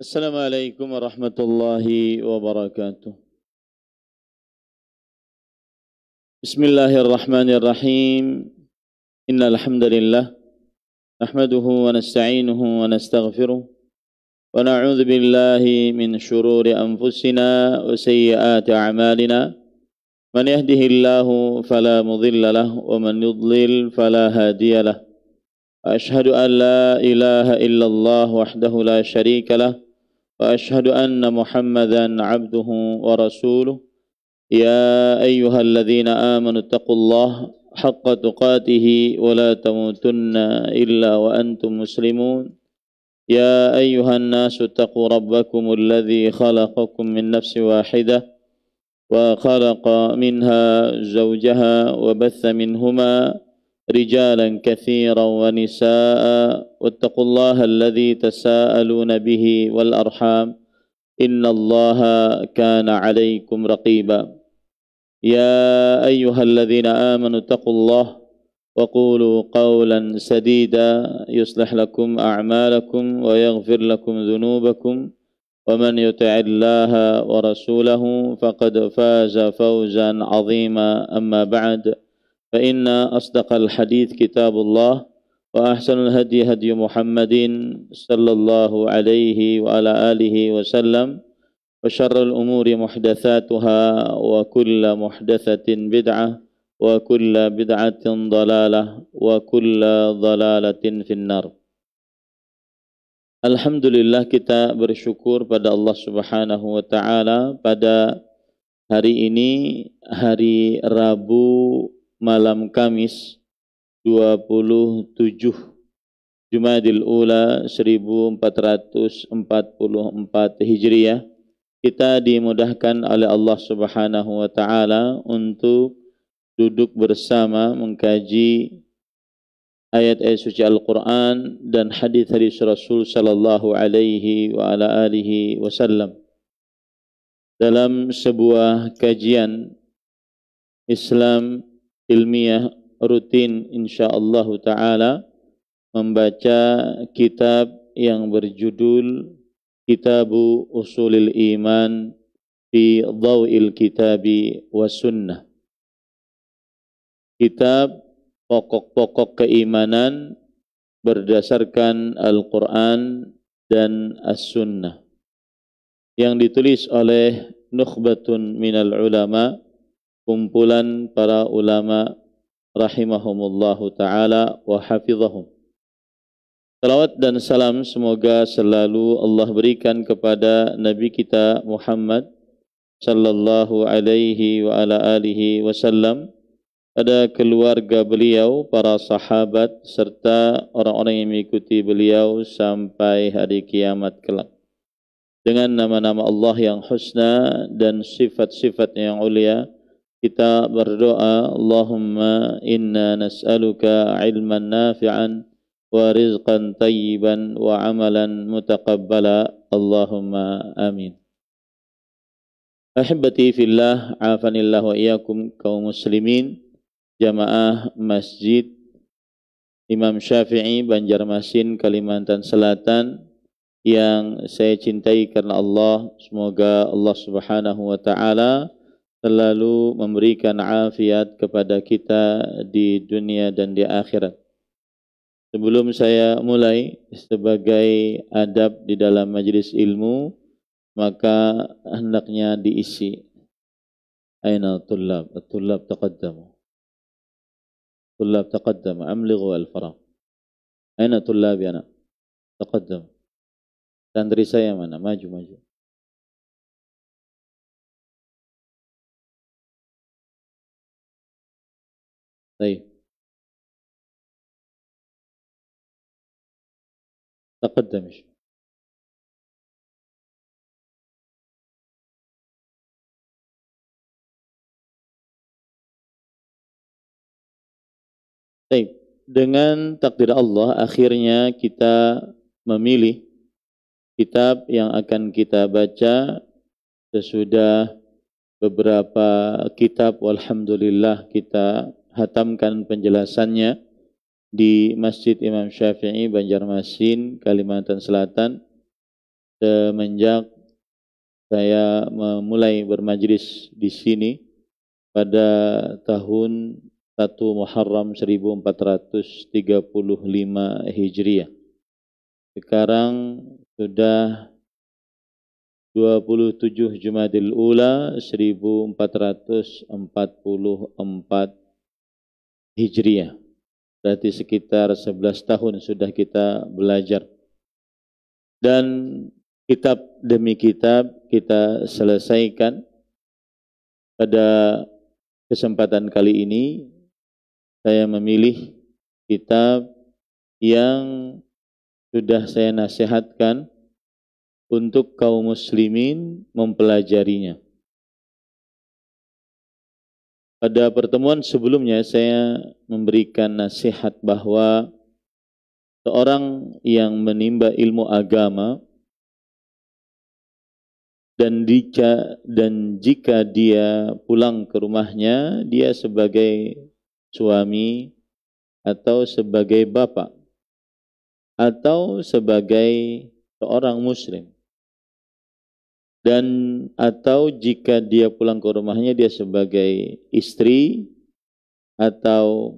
Assalamualaikum warahmatullahi wabarakatuh. Bismillahirrahmanirrahim. Innal hamdalillah nahmaduhu wa nasta'inuhu wa nastaghfiruh wa na'udzu billahi min shururi anfusina wa sayyiati a'malina. Man yahdihillahu fala mudilla lahu wa man yudlil fala hadiya lahu. Ashhadu an la ilaha illallah wahdahu la syarika lahu wa ashhadu anna Muhammadan 'abduhu wa rasuluh. يا أيها الذين آمنوا اتقوا الله حق تقاته ولا تموتن إلا وأنتم مسلمون يا أيها الناس اتقوا ربكم الذي خلقكم من نفس واحدة وخلق منها زوجها وبث منهما رجالا كثيرا ونساء واتقوا الله الذي تساءلون به والأرحام إن الله كان عليكم رقيبا يا أيها الذين آمنوا اتقوا الله وقولوا قولا سديدا يصلح لكم أعمالكم ويغفر لكم ذنوبكم ومن يطع الله ورسوله فقد فاز فوزا عظيما أما بعد فإن أصدق الحديث كتاب الله وأحسن الهدي هدي محمد صلى الله عليه وعلى آله وسلم وشر الأمور محدثاتها وكل محدثة بدعة وكل بدعة ضلالة وكل ضلالة في النار. Alhamdulillah, kita bersyukur pada Allah Subhanahu wa taala pada hari ini, hari Rabu malam Kamis 27 Jumadil Ula 1444 Hijriah. Kita dimudahkan oleh Allah Subhanahu wa taala untuk duduk bersama mengkaji ayat-ayat suci Al-Qur'an dan hadis-hadis Rasul sallallahu alaihi wa ala alihi wasallam dalam sebuah kajian Islam ilmiah rutin insyaallah taala, membaca kitab yang berjudul Kitabu Usulil Iman fi Dhaw'il Kitabi was Sunnah. Kitab pokok-pokok keimanan berdasarkan Al-Quran dan As-Sunnah, yang ditulis oleh Nukhbatun minal ulama, kumpulan para ulama rahimahumullahu ta'ala wa hafizahum. Salawat dan salam semoga selalu Allah berikan kepada Nabi kita Muhammad sallallahu alaihi wa ala alihi wasallam, pada keluarga beliau, para sahabat, serta orang-orang yang mengikuti beliau sampai hari kiamat kelak. Dengan nama-nama Allah yang husna dan sifat-sifatnya yang ulia, kita berdoa, Allahumma inna nas'aluka ilman nafi'an wa rizqan tayyiban wa amalan mutaqabbala, Allahumma amin. Ahibati fillah, afanillah wa iyyakum, kaum muslimin, jamaah Masjid Imam Syafi'i Banjarmasin, Kalimantan Selatan, yang saya cintai karena Allah. Semoga Allah Subhanahu wa taala selalu memberikan afiat kepada kita di dunia dan di akhirat. Sebelum saya mulai, sebagai adab di dalam majelis ilmu, maka hendaknya diisi. Aina tullab? At-tullab taqaddamu. Tullab taqaddamu. Amlighu al-faraq. Aina tullab ya anak? Taqaddam. Santri saya mana? Maju, maju. Baik. تقدم. Baik, dengan takdir Allah akhirnya kita memilih kitab yang akan kita baca sesudah beberapa kitab, walhamdulillah kita hatamkan penjelasannya di Masjid Imam Syafi'i Banjarmasin, Kalimantan Selatan. semenjak saya memulai bermajlis di sini pada tahun 1 Muharram 1435 Hijriah. Sekarang sudah 27 Jumadil Ula 1444 Hijriah. Berarti sekitar 11 tahun sudah kita belajar. Dan kitab demi kitab kita selesaikan. Pada kesempatan kali ini saya memilih kitab yang sudah saya nasihatkan untuk kaum muslimin mempelajarinya. Pada pertemuan sebelumnya saya memberikan nasihat bahwa seorang yang menimba ilmu agama dan jika dia pulang ke rumahnya, dia sebagai suami atau sebagai bapak atau sebagai seorang muslim, dan atau jika dia pulang ke rumahnya dia sebagai istri atau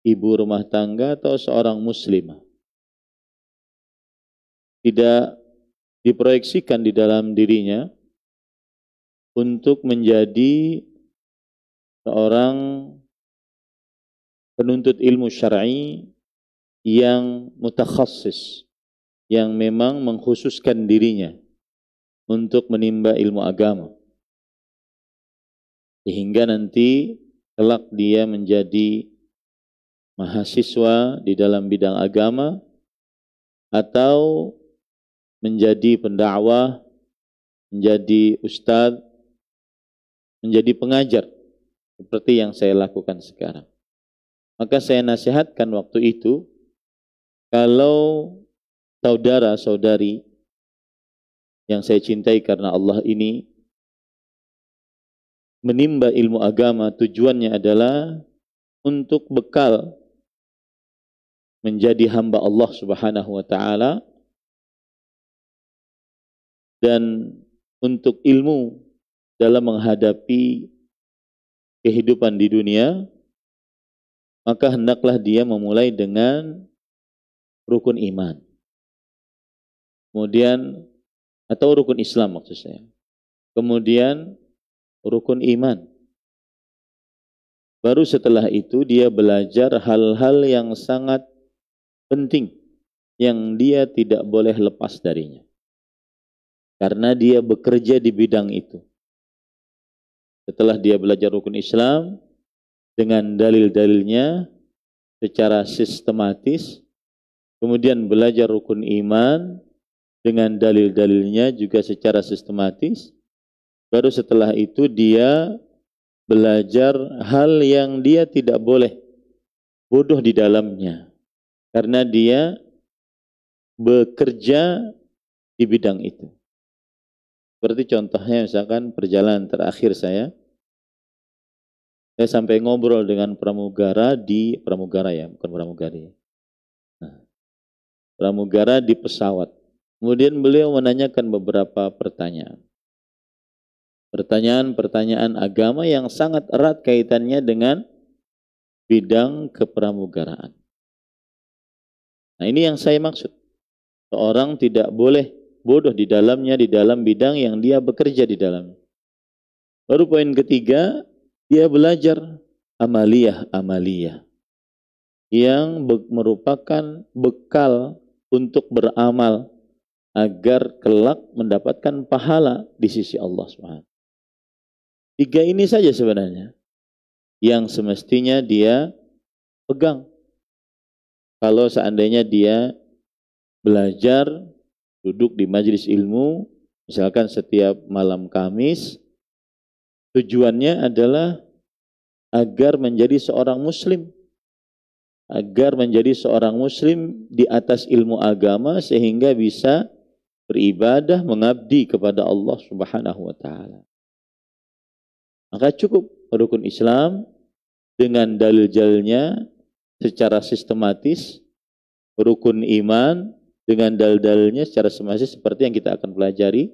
ibu rumah tangga atau seorang muslimah, tidak diproyeksikan di dalam dirinya untuk menjadi seorang penuntut ilmu syar'i yang mutakhassis, yang memang mengkhususkan dirinya untuk menimba ilmu agama, sehingga nanti kelak dia menjadi mahasiswa di dalam bidang agama atau menjadi pendakwah, menjadi ustadz, menjadi pengajar seperti yang saya lakukan sekarang. Maka saya nasihatkan waktu itu, kalau saudara-saudari yang saya cintai karena Allah ini menimba ilmu agama, tujuannya adalah untuk bekal menjadi hamba Allah Subhanahu wa taala dan untuk ilmu dalam menghadapi kehidupan di dunia, maka hendaklah dia memulai dengan rukun iman. Kemudian, atau rukun Islam maksud saya. Kemudian rukun iman. Baru setelah itu dia belajar hal-hal yang sangat penting yang dia tidak boleh lepas darinya, karena dia bekerja di bidang itu. Setelah dia belajar rukun Islam dengan dalil-dalilnya secara sistematis, kemudian belajar rukun iman dengan dalil-dalilnya juga secara sistematis, baru setelah itu dia belajar hal yang dia tidak boleh bodoh di dalamnya, karena dia bekerja di bidang itu. Seperti contohnya misalkan perjalanan terakhir saya sampai ngobrol dengan pramugara di pramugara di pesawat. Kemudian beliau menanyakan beberapa pertanyaan. Pertanyaan-pertanyaan agama yang sangat erat kaitannya dengan bidang kepramugaraan. Nah, ini yang saya maksud. Seorang tidak boleh bodoh di dalamnya, di dalam bidang yang dia bekerja di dalamnya. Baru poin ketiga, dia belajar amaliyah yang merupakan bekal untuk beramal agar kelak mendapatkan pahala di sisi Allah SWT. Tiga ini saja sebenarnya yang semestinya dia pegang. Kalau seandainya dia belajar, duduk di majelis ilmu, misalkan setiap malam Kamis, tujuannya adalah agar menjadi seorang muslim, agar menjadi seorang muslim di atas ilmu agama sehingga bisa beribadah, mengabdi kepada Allah Subhanahu wa taala. Maka cukup rukun Islam dengan dalil-dalilnya secara sistematis, rukun iman dengan dalil-dalilnya secara semasa seperti yang kita akan pelajari.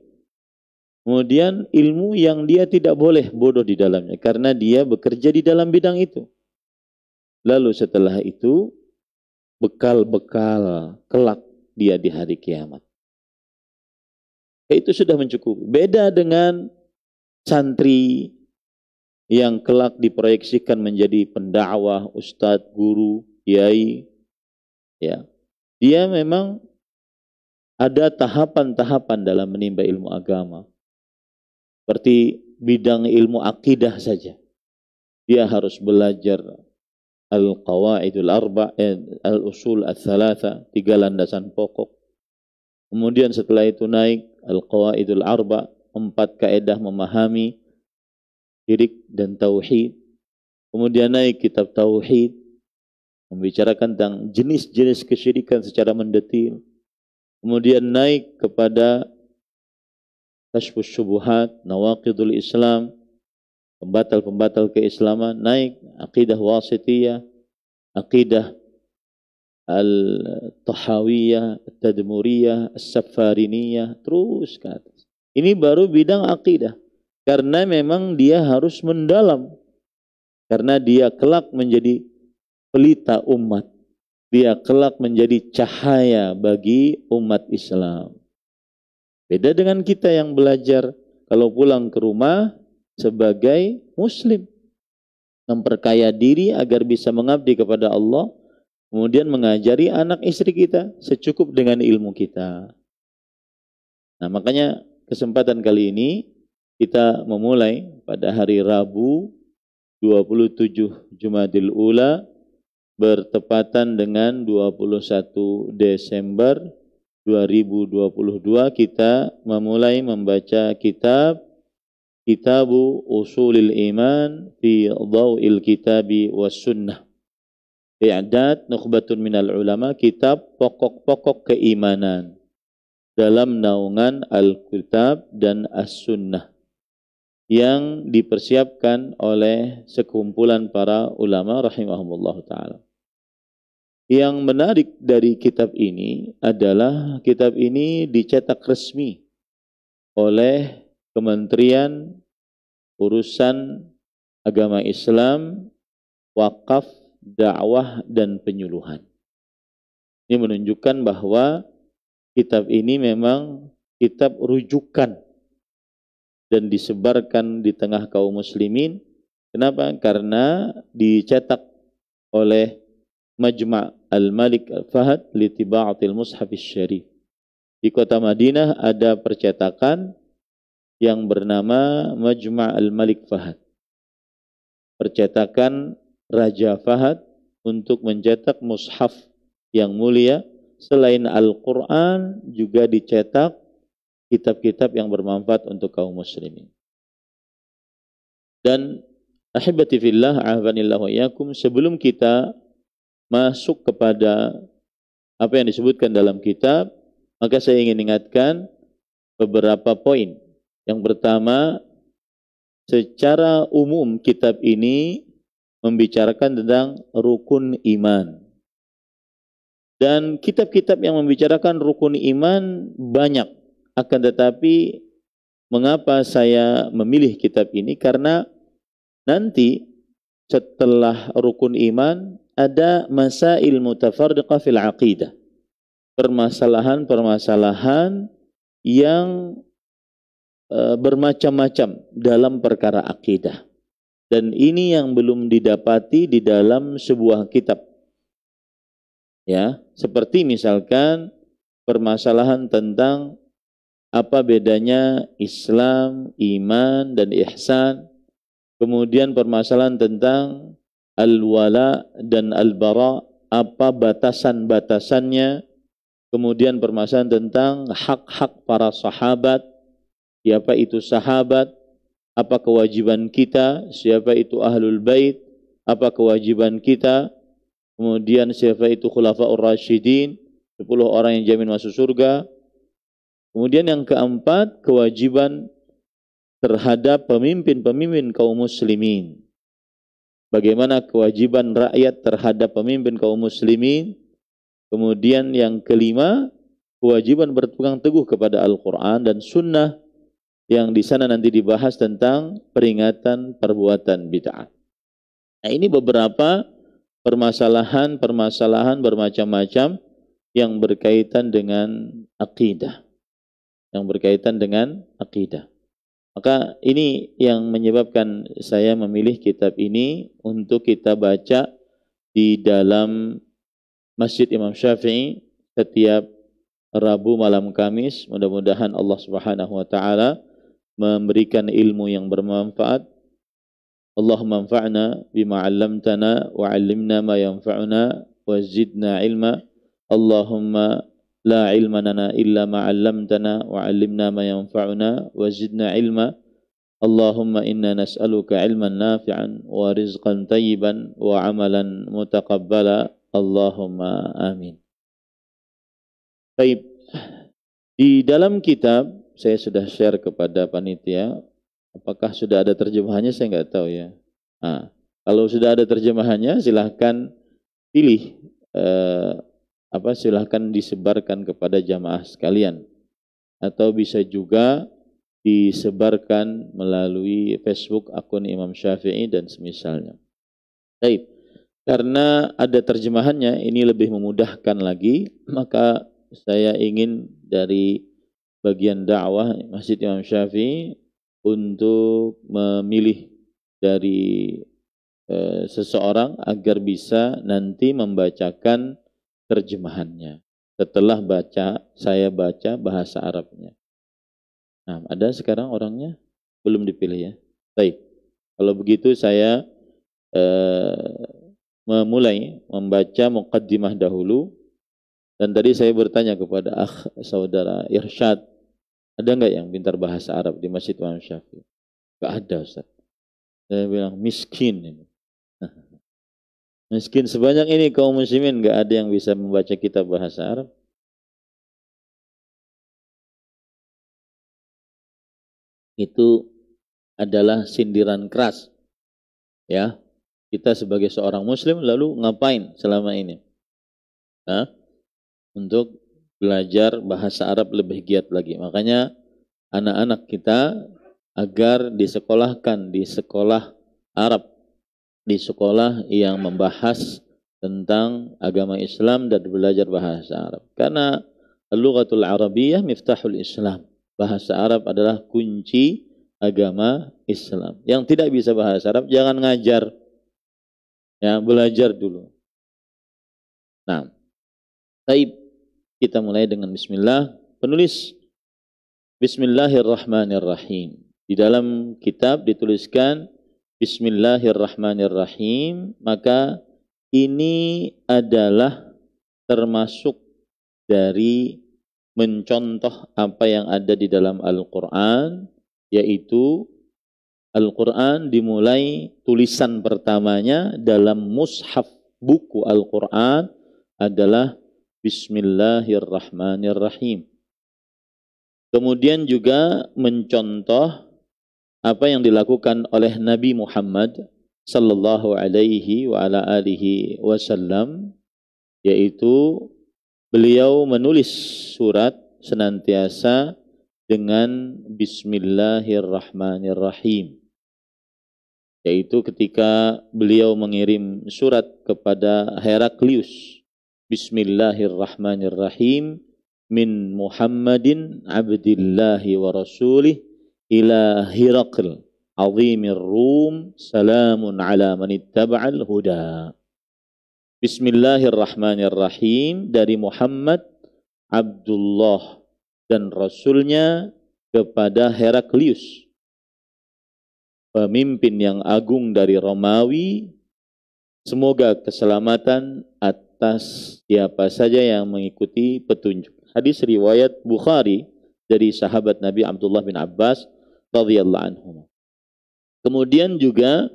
Kemudian ilmu yang dia tidak boleh bodoh di dalamnya karena dia bekerja di dalam bidang itu. Lalu setelah itu bekal-bekal kelak dia di hari kiamat. Itu sudah mencukupi. Beda dengan santri yang kelak diproyeksikan menjadi pendakwah, ustadz, guru, kiai. Ya. Dia memang ada tahapan-tahapan dalam menimba ilmu agama. Seperti bidang ilmu akidah saja. Dia harus belajar al-qawaidul arba', al-usul al-thalatha, 3 landasan pokok. Kemudian setelah itu naik al-qawaidul arba', 4 kaedah memahami syirik dan tauhid. Kemudian naik kitab tauhid, membicarakan tentang jenis-jenis kesyirikan secara mendetil. Kemudian naik kepada Kashfus Syubuhat, Nawaqidul Islam, pembatal-pembatal keislaman, naik akidah wasitiyah, akidah al-tahawiyah, al-tadmuriyah, al-safariniyah, terus ke atas. Ini baru bidang akidah. Karena memang dia harus mendalam. Karena dia kelak menjadi pelita umat. Dia kelak menjadi cahaya bagi umat Islam. Beda dengan kita yang belajar kalau pulang ke rumah sebagai muslim. Memperkaya diri agar bisa mengabdi kepada Allah. Kemudian mengajari anak istri kita secukup dengan ilmu kita. Nah, makanya kesempatan kali ini kita memulai pada hari Rabu 27 Jumadil Ula bertepatan dengan 21 Desember 2022 kita memulai membaca Kitabu Usulil Iman fi Dhaw'il Kitabi was Sunnah. I'dad Nukhbatun Minal Ulama, kitab pokok-pokok keimanan dalam naungan Al-Kitab dan As-Sunnah yang dipersiapkan oleh sekumpulan para ulama rahimahumullah ta'ala. Yang menarik dari kitab ini adalah kitab ini dicetak resmi oleh Kementerian Urusan Agama Islam, Wakaf, Dakwah, dan Penyuluhan. Ini menunjukkan bahwa kitab ini memang kitab rujukan dan disebarkan di tengah kaum muslimin. Kenapa? Karena dicetak oleh Majma' Al-Malik Al-Fahad li Tiba'atil Mushaf Syarif. Di kota Madinah ada percetakan yang bernama Majma' Al-Malik Fahad. Percetakan Raja Fahad untuk mencetak mushaf yang mulia. Selain Al-Quran juga dicetak kitab-kitab yang bermanfaat untuk kaum muslimin. Dan ahibati fillah, a'afanillahu iyyakum, sebelum kita masuk kepada apa yang disebutkan dalam kitab, maka saya ingin ingatkan beberapa poin. Yang pertama, secara umum kitab ini membicarakan tentang rukun iman. Dan kitab-kitab yang membicarakan rukun iman banyak. Akan tetapi mengapa saya memilih kitab ini? Karena nanti setelah rukun iman ada masail mutafarriqah fil aqidah. Permasalahan-permasalahan yang bermacam-macam dalam perkara akidah. Dan ini yang belum didapati di dalam sebuah kitab. Ya, seperti misalkan permasalahan tentang apa bedanya Islam, iman, dan ihsan. Kemudian permasalahan tentang al-wala dan al-bara, apa batasan-batasannya. Kemudian permasalahan tentang hak-hak para sahabat, siapa itu sahabat, apa kewajiban kita, siapa itu ahlul bait, apa kewajiban kita. Kemudian siapa itu khulafaur rasyidin, 10 orang yang jamin masuk surga. Kemudian yang keempat, kewajiban terhadap pemimpin-pemimpin kaum muslimin. Bagaimana kewajiban rakyat terhadap pemimpin kaum muslimin. Kemudian yang kelima, kewajiban berpegang teguh kepada Al-Quran dan Sunnah yang di sana nanti dibahas tentang peringatan perbuatan bid'ah. Nah, ini beberapa permasalahan bermacam-macam yang berkaitan dengan akidah. Maka ini yang menyebabkan saya memilih kitab ini untuk kita baca di dalam Masjid Imam Syafi'i setiap Rabu malam Kamis. Mudah-mudahan Allah Subhanahu wa taala memberikan ilmu yang bermanfaat. Allahumma anfa'na bima 'allamtana wa 'allimna ma yanfa'una wa zidna ilma. Allahumma la ilma lana illa ma 'allamtana wa 'allimna ma yanfa'una wa zidna ilma. Allahumma inna nas'aluka ilman nafi'an wa rizqan tayyiban wa 'amalan mutaqabbala. Allahumma amin. Baik. Di dalam kitab saya sudah share kepada panitia. Apakah sudah ada terjemahannya saya nggak tahu ya. Nah, kalau sudah ada terjemahannya silahkan pilih silahkan disebarkan kepada jamaah sekalian, atau bisa juga disebarkan melalui Facebook akun Imam Syafi'i dan semisalnya. Baik, karena ada terjemahannya ini lebih memudahkan lagi, maka saya ingin dari bagian dakwah Masjid Imam Syafi'i untuk memilih dari seseorang agar bisa nanti membacakan terjemahannya setelah saya baca bahasa Arabnya. Nah, ada sekarang orangnya belum dipilih ya. Baik, kalau begitu saya memulai membaca muqaddimah dahulu. Dan tadi saya bertanya kepada saudara Irsyad, ada nggak yang pintar bahasa Arab di Masjid Imam Syafi'i? Nggak ada, Ustaz. Saya bilang miskin ini. Miskin sebanyak ini kaum muslimin nggak ada yang bisa membaca kitab bahasa Arab. Itu adalah sindiran keras. Ya, kita sebagai seorang muslim lalu ngapain selama ini? Untuk belajar bahasa Arab lebih giat lagi. Makanya anak-anak kita agar disekolahkan di sekolah Arab, di sekolah yang membahas tentang agama Islam dan belajar bahasa Arab. Karena al-lughatul arabiyyah miftahul Islam. Bahasa Arab adalah kunci agama Islam. Yang tidak bisa bahasa Arab jangan ngajar. Ya, belajar dulu. Nah, baik. Kita mulai dengan bismillah. Penulis Bismillahirrahmanirrahim. Di dalam kitab dituliskan Bismillahirrahmanirrahim, maka ini adalah termasuk dari mencontoh apa yang ada di dalam Al-Quran, yaitu Al-Quran dimulai tulisan pertamanya dalam mushaf buku Al-Quran adalah Bismillahirrahmanirrahim. Kemudian juga mencontoh apa yang dilakukan oleh Nabi Muhammad sallallahu alaihi wa ala alihi wasallam, yaitu beliau menulis surat senantiasa dengan Bismillahirrahmanirrahim. Yaitu ketika beliau mengirim surat kepada Heraklius, Bismillahirrahmanirrahim, min Muhammadin abdillahi wa rasulih ila Hiraql azimir Rum, salamun ala man ittaba'al huda. Bismillahirrahmanirrahim, dari Muhammad Abdullah dan Rasulnya kepada Heraklius, pemimpin yang agung dari Romawi, semoga keselamatan atas siapa saja yang mengikuti petunjuk. Hadis riwayat Bukhari dari sahabat Nabi Abdullah bin Abbas radhiyallahu anhu. Kemudian juga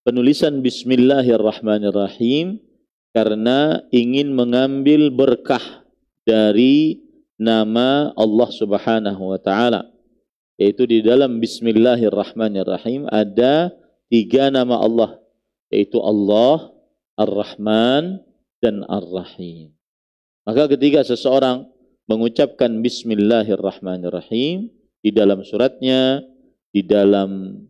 penulisan Bismillahirrahmanirrahim karena ingin mengambil berkah dari nama Allah Subhanahu wa taala. Yaitu di dalam Bismillahirrahmanirrahim ada 3 nama Allah, yaitu Allah, Ar-Rahman, dan Ar-Rahim. Maka ketika seseorang mengucapkan Bismillahirrahmanirrahim di dalam suratnya, di dalam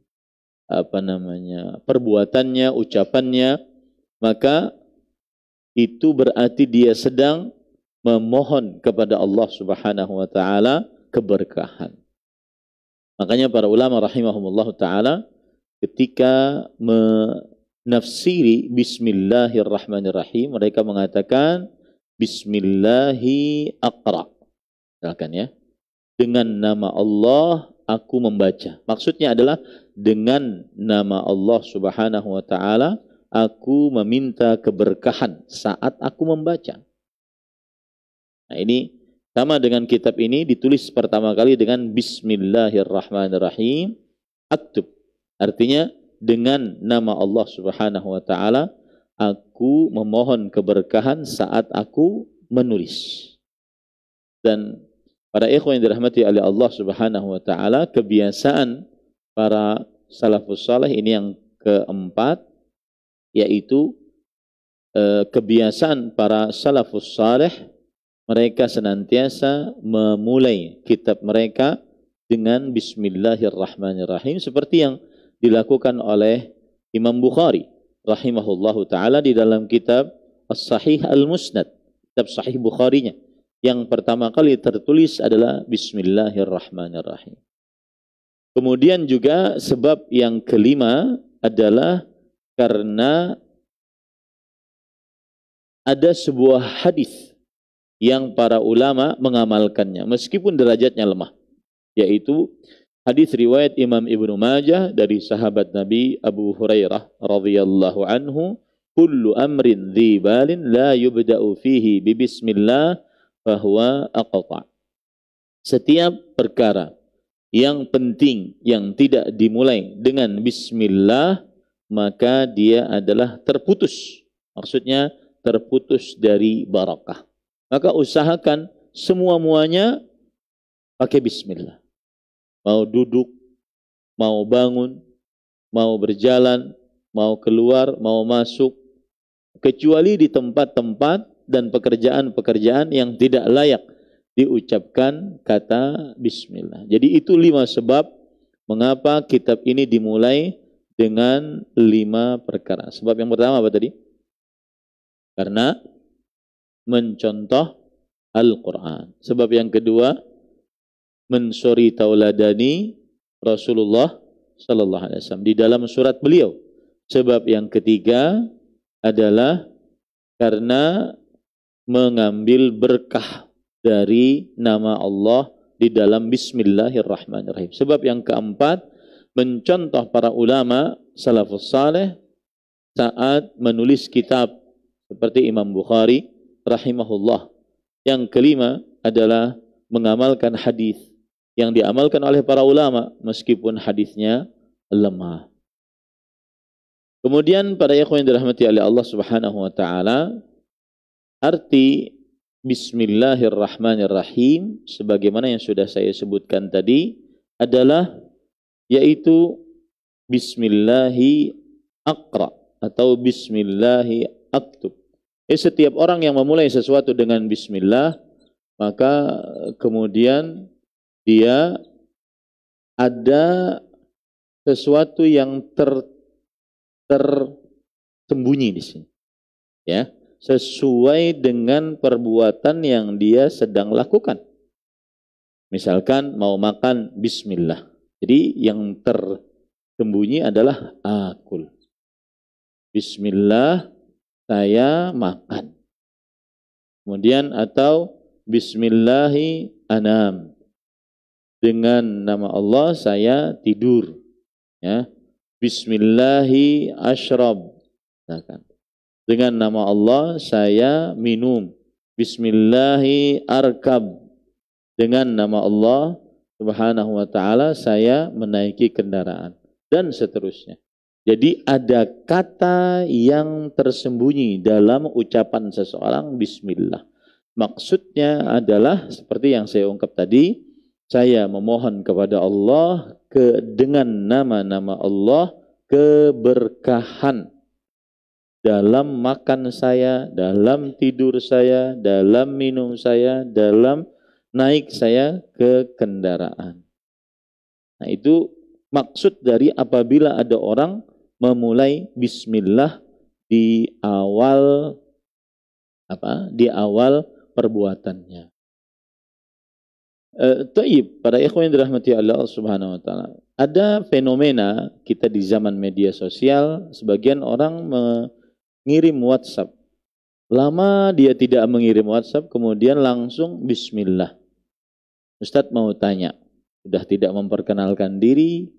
perbuatannya, ucapannya, maka itu berarti dia sedang memohon kepada Allah Subhanahu wa taala keberkahan. Makanya para ulama rahimahumullah taala ketika menafsiri Bismillahirrahmanirrahim, mereka mengatakan Bismillahi aqra. Misalkan ya, dengan nama Allah aku membaca. Maksudnya adalah dengan nama Allah Subhanahu wa taala aku meminta keberkahan saat aku membaca. Nah, ini sama dengan kitab ini ditulis pertama kali dengan Bismillahirrahmanirrahim aktub. Artinya dengan nama Allah Subhanahu wa taala aku memohon keberkahan saat aku menulis. Dan para ikhwan yang dirahmati oleh Allah Subhanahu wa taala, kebiasaan para salafus saleh ini yang keempat, yaitu kebiasaan para salafus saleh, mereka senantiasa memulai kitab mereka dengan Bismillahirrahmanirrahim, seperti yang dilakukan oleh Imam Bukhari rahimahullahu taala di dalam kitab As-Sahih Al-Musnad, kitab Sahih Bukharinya. Yang pertama kali tertulis adalah Bismillahirrahmanirrahim. Kemudian juga sebab yang kelima adalah karena ada sebuah hadis yang para ulama mengamalkannya meskipun derajatnya lemah, yaitu hadis riwayat Imam Ibnu Majah dari sahabat Nabi Abu Hurairah radhiyallahu anhu, kullu amrin dhi balin la yubda'u fihi bi bismillah bahwa aqta. Setiap perkara yang penting yang tidak dimulai dengan bismillah, maka dia adalah terputus. Maksudnya terputus dari barakah. Maka usahakan semua-muanya pakai bismillah. Mau duduk, mau bangun, mau berjalan, mau keluar, mau masuk, kecuali di tempat-tempat dan pekerjaan-pekerjaan yang tidak layak diucapkan kata bismillah. Jadi itu 5 sebab mengapa kitab ini dimulai dengan 5 perkara. Sebab yang pertama apa tadi? Karena mencontoh Al-Quran. Sebab yang kedua, mensuri tauladani Rasulullah Sallallahu Alaihi Wasallam di dalam surat beliau. Sebab yang ketiga adalah karena mengambil berkah dari nama Allah di dalam Bismillahirrahmanirrahim. Sebab yang keempat, mencontoh para ulama salafus saleh saat menulis kitab seperti Imam Bukhari rahimahullah. Yang kelima adalah mengamalkan hadis yang diamalkan oleh para ulama meskipun hadisnya lemah. Kemudian para ikhwan yang dirahmati oleh Allah Subhanahu wa taala, arti Bismillahirrahmanirrahim sebagaimana yang sudah saya sebutkan tadi adalah yaitu Bismillahi aqra atau Bismillahi aktub. Setiap orang yang memulai sesuatu dengan bismillah, maka kemudian dia ada sesuatu yang tersembunyi di sini. Ya, sesuai dengan perbuatan yang dia sedang lakukan. Misalkan mau makan bismillah. Jadi yang tersembunyi adalah akul. Bismillah saya makan. Kemudian atau bismillahi anam. Dengan nama Allah saya tidur. Ya. Bismillahi ashrab. Dengan nama Allah saya minum. Bismillahi arkab. Dengan nama Allah Subhanahu wa taala saya menaiki kendaraan dan seterusnya. Jadi ada kata yang tersembunyi dalam ucapan seseorang bismillah. Maksudnya adalah seperti yang saya ungkap tadi, saya memohon kepada Allah dengan nama-nama Allah keberkahan dalam makan saya, dalam tidur saya, dalam minum saya, dalam naik saya ke kendaraan. Nah, itu maksud dari apabila ada orang memulai bismillah di awal Di awal perbuatannya. Taib, para ikhwan yang dirahmati Allah Subhanahu wa taala. Ada fenomena kita di zaman media sosial, sebagian orang mengirim WhatsApp. Lama dia tidak mengirim WhatsApp, kemudian langsung bismillah. Ustadz mau tanya, sudah tidak memperkenalkan diri,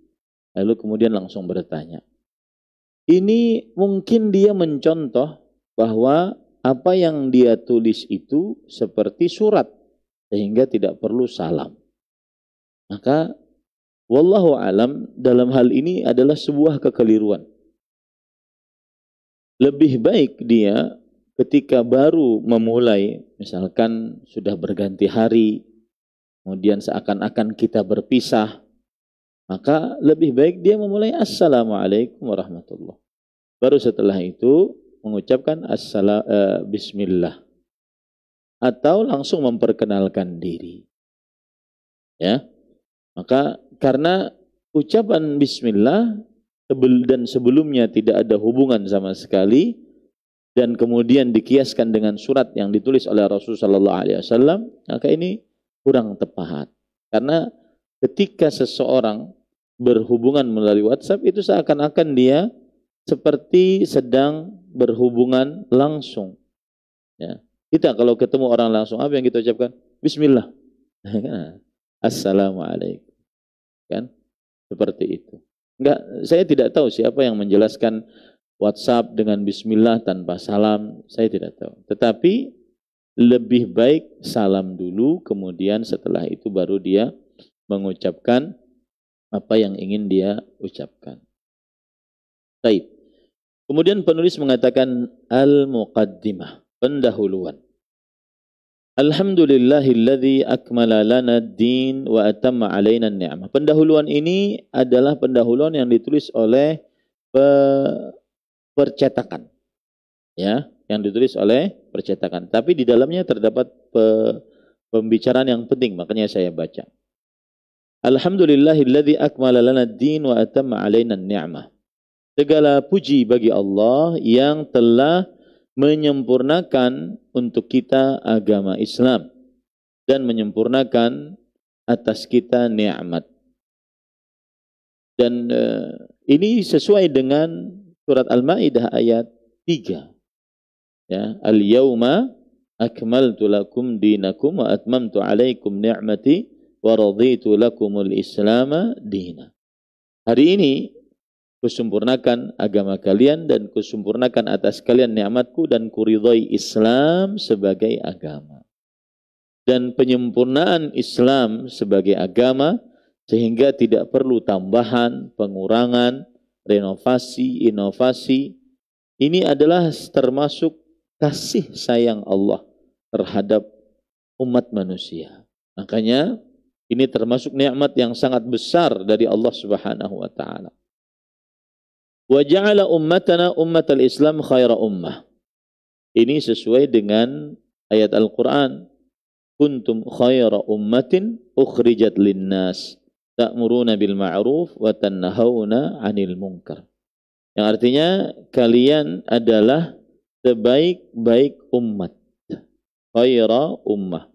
lalu kemudian langsung bertanya. Ini mungkin dia mencontoh bahwa apa yang dia tulis itu seperti surat, sehingga tidak perlu salam. Maka wallahu alam, dalam hal ini adalah sebuah kekeliruan. Lebih baik dia ketika baru memulai, misalkan sudah berganti hari, kemudian seakan-akan kita berpisah, maka lebih baik dia memulai assalamualaikum warahmatullah. Baru setelah itu mengucapkan bismillah. Atau langsung memperkenalkan diri. Ya. Maka karena ucapan bismillah dan sebelumnya tidak ada hubungan sama sekali, dan kemudian dikiaskan dengan surat yang ditulis oleh Rasulullah SAW, maka ini kurang tepat. Karena ketika seseorang berhubungan melalui WhatsApp, itu seakan-akan dia seperti sedang berhubungan langsung. Ya. Kita kalau ketemu orang langsung, apa yang kita ucapkan? Bismillah. Assalamualaikum. Kan? Seperti itu. Enggak, saya tidak tahu siapa yang menjelaskan WhatsApp dengan bismillah tanpa salam, saya tidak tahu. Tetapi lebih baik salam dulu, kemudian setelah itu baru dia mengucapkan apa yang ingin dia ucapkan. Baik. Kemudian penulis mengatakan al-muqaddimah, pendahuluan. Alhamdulillahilladzi akmala lana ad-din wa atamma alaina an-ni'mah. Pendahuluan ini adalah pendahuluan yang ditulis oleh percetakan. Ya, yang ditulis oleh percetakan. Tapi di dalamnya terdapat pembicaraan yang penting, makanya saya baca. Alhamdulillahilladzi akmala lana ad-din wa atamma alaina an-ni'mah. Segala puji bagi Allah yang telah menyempurnakan untuk kita agama Islam dan menyempurnakan atas kita nikmat. Dan ini sesuai dengan surat Al-Maidah ayat 3. Ya, al-yauma akmaltu lakum dinakum wa atmamtu alaikum ni'mati wa raditu lakumul islama dina. Hari ini kusempurnakan agama kalian dan kusempurnakan atas kalian nikmatku dan kuridhai Islam sebagai agama. Dan penyempurnaan Islam sebagai agama sehingga tidak perlu tambahan, pengurangan, renovasi, inovasi. Ini adalah termasuk kasih sayang Allah terhadap umat manusia. Makanya ini termasuk nikmat yang sangat besar dari Allah Subhanahu wa taala. Wa ja'ala ummatana ummatal Islam khaira ummah. Ini sesuai dengan ayat Al-Qur'an. Kuntum khaira ummatin ukhrijat linnas ta'muruna bil ma'ruf wa tanhauna 'anil munkar. Yang artinya kalian adalah sebaik-baik umat. Khaira ummah.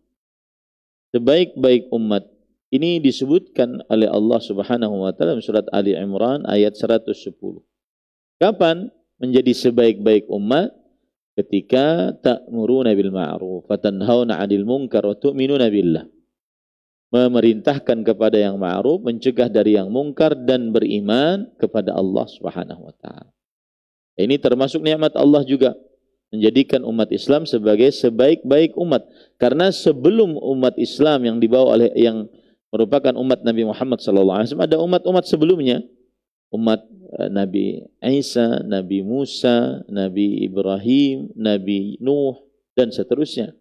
Sebaik-baik umat. Ini disebutkan oleh Allah Subhanahu wa taala dalam surat Ali Imran ayat 110. Kapan menjadi sebaik-baik umat? Ketika ta'muruna bil ma'ruf wa tanhauna 'anil munkar wa tu'minuna billah. Memerintahkan kepada yang ma'ruf, mencegah dari yang mungkar dan beriman kepada Allah Subhanahu wa taala. Ini termasuk nikmat Allah juga, menjadikan umat Islam sebagai sebaik-baik umat. Karena sebelum umat Islam yang dibawa oleh yang merupakan umat Nabi Muhammad sallallahu alaihi wasallam, ada umat-umat sebelumnya. Umat Nabi Isa, Nabi Musa, Nabi Ibrahim, Nabi Nuh, dan seterusnya.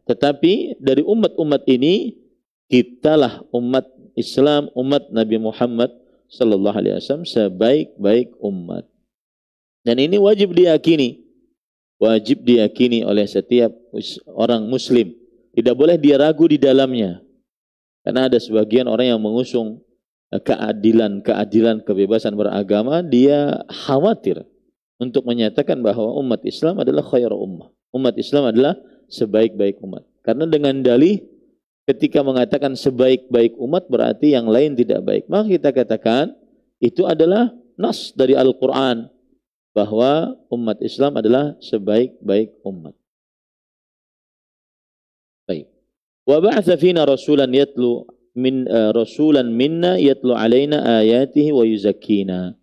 Tetapi dari umat-umat ini, kitalah umat Islam, umat Nabi Muhammad sallallahu alaihi wasallam sebaik-baik umat. Dan ini wajib diyakini oleh setiap orang muslim, Tidak boleh dia ragu di dalamnya. Karena ada sebagian orang yang mengusung keadilan, kebebasan beragama, dia khawatir untuk menyatakan bahwa umat Islam adalah khairu ummah. Umat Islam adalah sebaik-baik umat. Karena dengan dalih ketika mengatakan sebaik-baik umat berarti yang lain tidak baik. Maka kita katakan itu adalah nas dari Al-Quran bahwa umat Islam adalah sebaik-baik umat. Baik. Wa ba'atsa fina rasulan yatlu rasulan minna yatlu alaina ayatihi wa yuzakkina.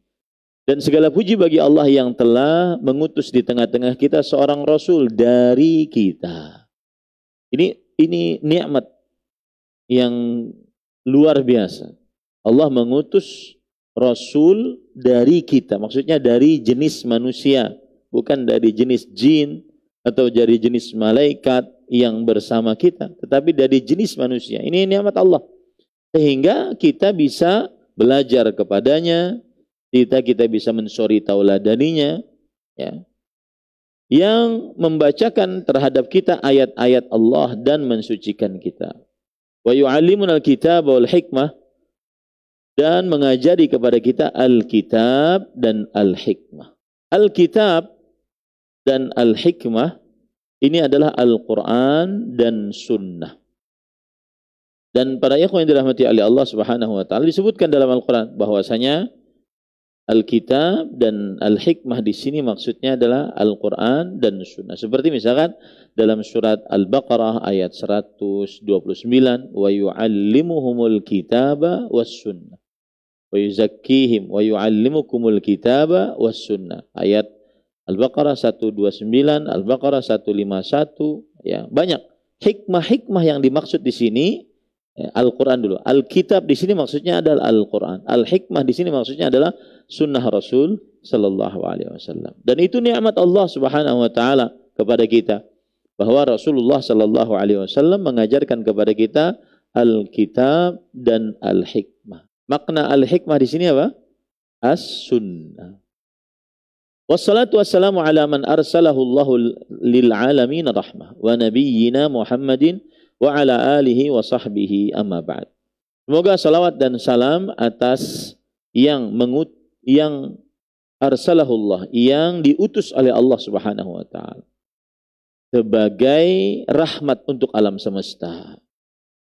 Dan segala puji bagi Allah yang telah mengutus di tengah-tengah kita seorang rasul dari kita. Ini nikmat yang luar biasa. Allah mengutus rasul dari kita, maksudnya dari jenis manusia, bukan dari jenis jin atau dari jenis malaikat yang bersama kita, tetapi dari jenis manusia. Ini nikmat Allah. Sehingga kita bisa belajar kepadanya, kita bisa mensuri tauladaninya, ya, yang membacakan terhadap kita ayat-ayat Allah dan mensucikan kita. Wa yu'allimuna al-kitaba wal hikmah, dan mengajari kepada kita al-kitab dan al-hikmah. Al-kitab dan al-hikmah ini adalah Al-Quran dan Sunnah. Dan para ikhwan yang dirahmati oleh Allah Subhanahu wa taala, disebutkan dalam Al-Quran bahwasanya Al-Kitab dan Al-Hikmah di sini maksudnya adalah Al-Quran dan Sunnah. Seperti misalkan dalam surat Al-Baqarah ayat 129, wa yu'allimuhumul kitaba was sunnah wa yuzakkihim wa yu'allimukumul kitaba was sunnah. Ayat Al-Baqarah 129, Al-Baqarah 151, ya, banyak hikmah-hikmah yang dimaksud di sini. Al-Quran dulu. Al-Kitab di sini maksudnya adalah Al-Quran. Al-Hikmah di sini maksudnya adalah Sunnah Rasul Sallallahu Alaihi Wasallam. Dan itu nikmat Allah Subhanahu Wa Taala kepada kita, bahwa Rasulullah Sallallahu Alaihi Wasallam mengajarkan kepada kita Al-Kitab dan Al-Hikmah. Makna Al-Hikmah di sini apa? As-Sunnah. Wassalatu wassalamu ala man arsalahu Allahu lil alamin rahmah wa nabiyyina Muhammadin wa ala alihi wa sahbihi amma ba'd. Semoga salawat dan salam atas yang arsalahullah, yang diutus oleh Allah Subhanahu wa taala sebagai rahmat untuk alam semesta.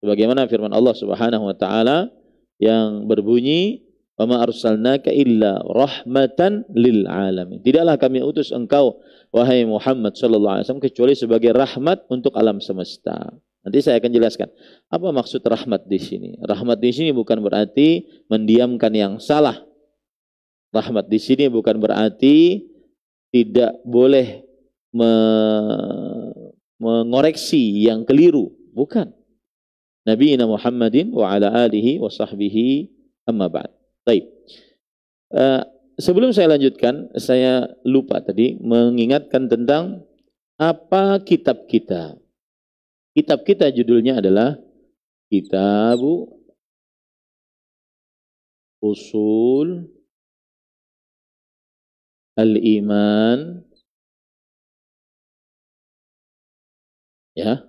Sebagaimana firman Allah Subhanahu wa taala yang berbunyi, "Wa ma arsalnaka illa rahmatan lil alamin." Tidaklah kami utus engkau wahai Muhammad sallallahu alaihi wasallam kecuali sebagai rahmat untuk alam semesta. Nanti saya akan jelaskan apa maksud rahmat di sini. Rahmat di sini bukan berarti mendiamkan yang salah. Rahmat di sini bukan berarti tidak boleh mengoreksi yang keliru, bukan. Nabi Muhammadin wa ala alihi wa sahbihi amma ba'd. Baik. Sebelum saya lanjutkan, saya lupa tadi mengingatkan tentang apa kitab kita. Kitab kita judulnya adalah Kitabu Usul Al-Iman, ya,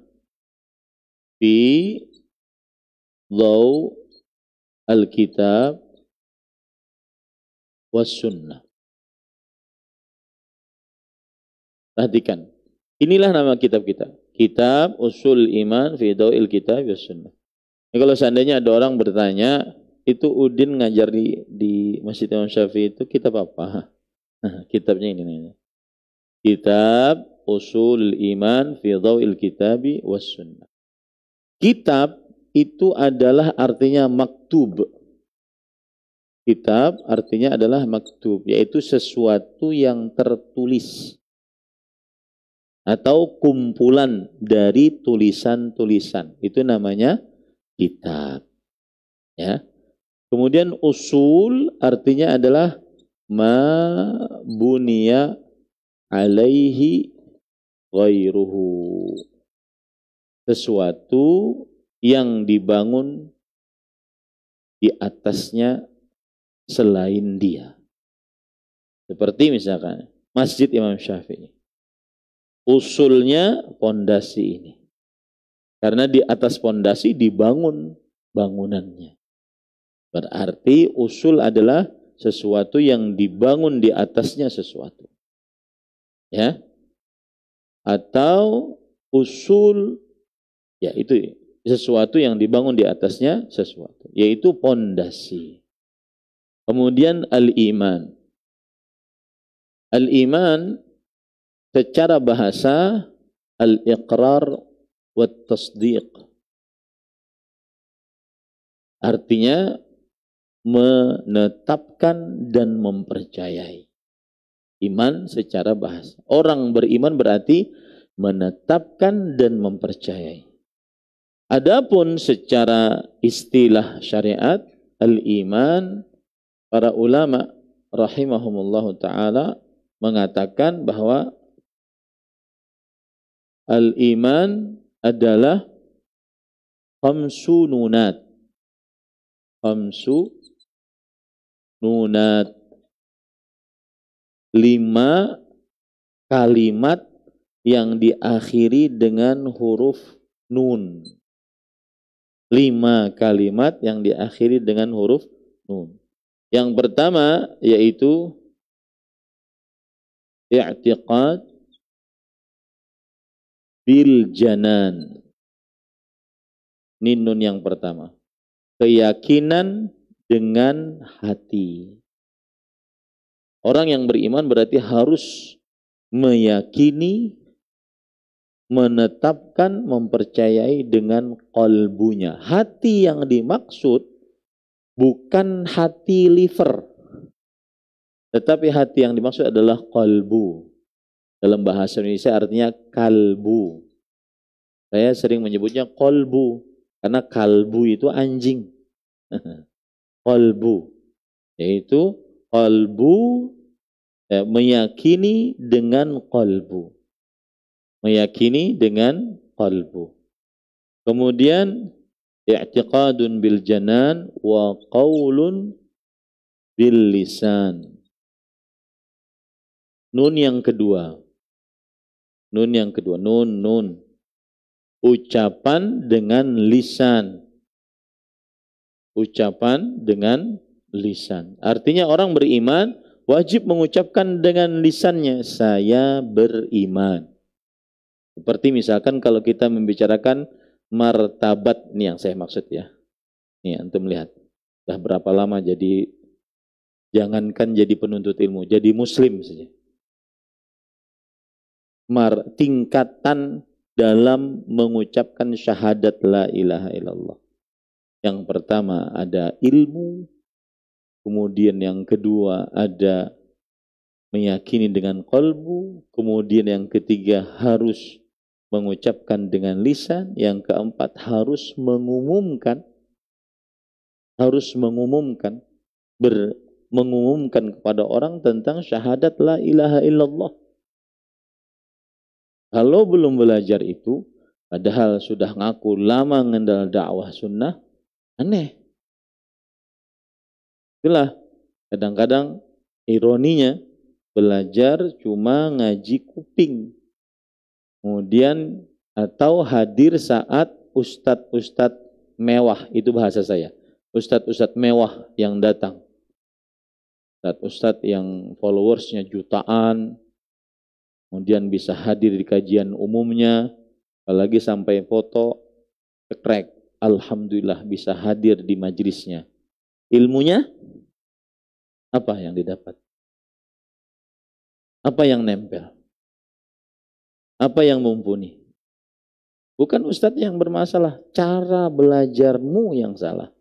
fi Dhaw Al-Kitab was Sunnah. Perhatikan, inilah nama kitab kita. Kitab Usul Iman fi Dhawil Kitab was Sunnah. Nah, kalau seandainya ada orang bertanya, itu Udin ngajar di Masjid Imam Syafi'i itu kitab apa? Nah, kitabnya ini. Kitab Usul Iman fi Dhawil Kitab was Sunnah. Kitab itu adalah artinya maktub. Kitab artinya adalah maktub, yaitu sesuatu yang tertulis atau kumpulan dari tulisan-tulisan. Itu namanya kitab. Ya. Kemudian usul artinya adalah ma buniya alaihi ghairuhu. Sesuatu yang dibangun di atasnya selain dia. Seperti misalkan Masjid Imam Syafi'i. Usulnya pondasi ini. Karena di atas pondasi dibangun bangunannya. Berarti usul adalah sesuatu yang dibangun di atasnya sesuatu. Ya. Atau usul, ya itu sesuatu yang dibangun di atasnya sesuatu, yaitu pondasi. Kemudian al-iman. Al-iman secara bahasa al-iqrar wa tasdiq. Artinya menetapkan dan mempercayai. Iman secara bahasa. Orang beriman berarti menetapkan dan mempercayai. Adapun secara istilah syariat, al-iman, para ulama rahimahumullah ta'ala mengatakan bahwa al-iman adalah khamsu nunat. Khamsu nunat. 5 kalimat yang diakhiri dengan huruf nun. 5 kalimat yang diakhiri dengan huruf nun. Yang pertama yaitu i'tiqad bil janan. Ini nun yang pertama. Keyakinan dengan hati. Orang yang beriman berarti harus meyakini, menetapkan, mempercayai dengan qalbunya. Hati yang dimaksud bukan hati liver, tetapi hati yang dimaksud adalah qalbu. Dalam bahasa Indonesia artinya kalbu. Saya sering menyebutnya qalbu, karena kalbu itu anjing. Qalbu, yaitu qalbu, meyakini dengan qalbu. Meyakini dengan qalbu. Kemudian i'tiqadun bil janan wa qaulun bil lisan. Nun yang kedua. Nun yang kedua. Nun. Ucapan dengan lisan. Ucapan dengan lisan. Artinya orang beriman wajib mengucapkan dengan lisannya, saya beriman. Seperti misalkan kalau kita membicarakan martabat, ini yang saya maksud ya. Nih antum lihat, sudah berapa lama jadi, jangankan jadi penuntut ilmu, jadi muslim saja. Tingkatan dalam mengucapkan syahadat la ilaha illallah. Yang pertama ada ilmu, kemudian yang kedua ada meyakini dengan qalbu, kemudian yang ketiga harus mengucapkan dengan lisan, yang keempat harus mengumumkan, mengumumkan kepada orang tentang syahadat la ilaha illallah. Kalau belum belajar itu, padahal sudah ngaku lama ngendal dakwah sunnah, aneh. Itulah kadang-kadang ironinya, belajar cuma ngaji kuping. Kemudian atau hadir saat ustadz-ustadz mewah, itu bahasa saya. Ustadz-ustadz mewah yang datang. Ustadz-ustadz yang followersnya jutaan, kemudian bisa hadir di kajian umumnya, apalagi sampai foto, cekrek, alhamdulillah bisa hadir di majelisnya. Ilmunya apa yang didapat? Apa yang nempel? Apa yang mumpuni? Bukan ustadz yang bermasalah, cara belajarmu yang salah.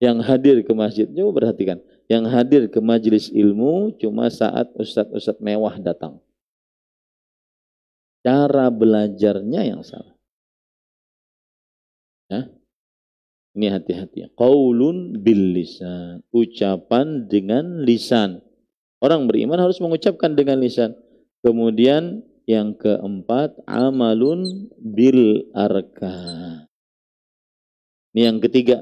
Yang hadir ke masjid, coba perhatikan, yang hadir ke majelis ilmu cuma saat ustadz-ustadz mewah datang. Cara belajarnya yang salah. Ya? Ini hati-hati. Qaulun bil lisan, ucapan dengan lisan. Orang beriman harus mengucapkan dengan lisan. Kemudian yang keempat, amalun bil arkan. Ini yang ketiga.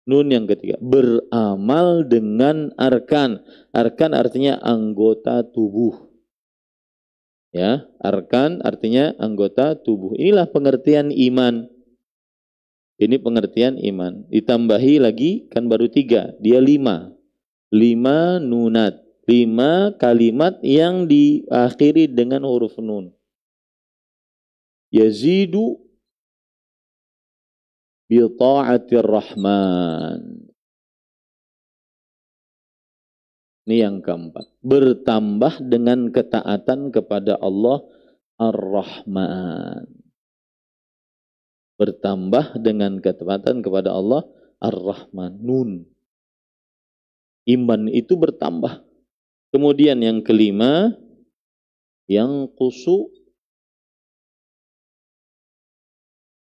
Nun yang ketiga, beramal dengan arkan. Arkan artinya anggota tubuh. Ya, arkan artinya anggota tubuh. Inilah pengertian iman. Ini pengertian iman. Ditambahi lagi kan baru 3, dia 5. 5 nunat, 5 kalimat yang diakhiri dengan huruf nun. Yazidu bi ta'atir rahman. Ini yang keempat. Bertambah dengan ketaatan kepada Allah Ar-Rahman. Bertambah dengan ketaatan kepada Allah Ar-Rahman. Nun. Iman itu bertambah. Kemudian yang kelima, yang kusu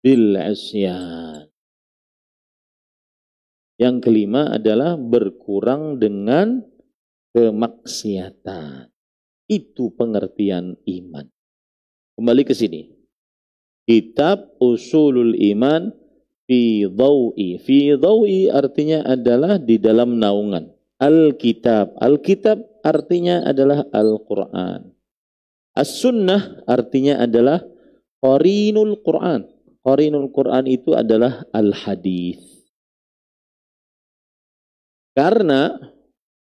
bil isyan. Yang kelima adalah berkurang dengan kemaksiatan. Itu pengertian iman. Kembali ke sini. Kitab Usulul Iman fi Dhawi. Fi Dhawi artinya adalah di dalam naungan. Alkitab. Alkitab artinya adalah Al-Quran. As-Sunnah artinya adalah Qarinul Quran. Qarinul Quran itu adalah Al-Hadis. Karena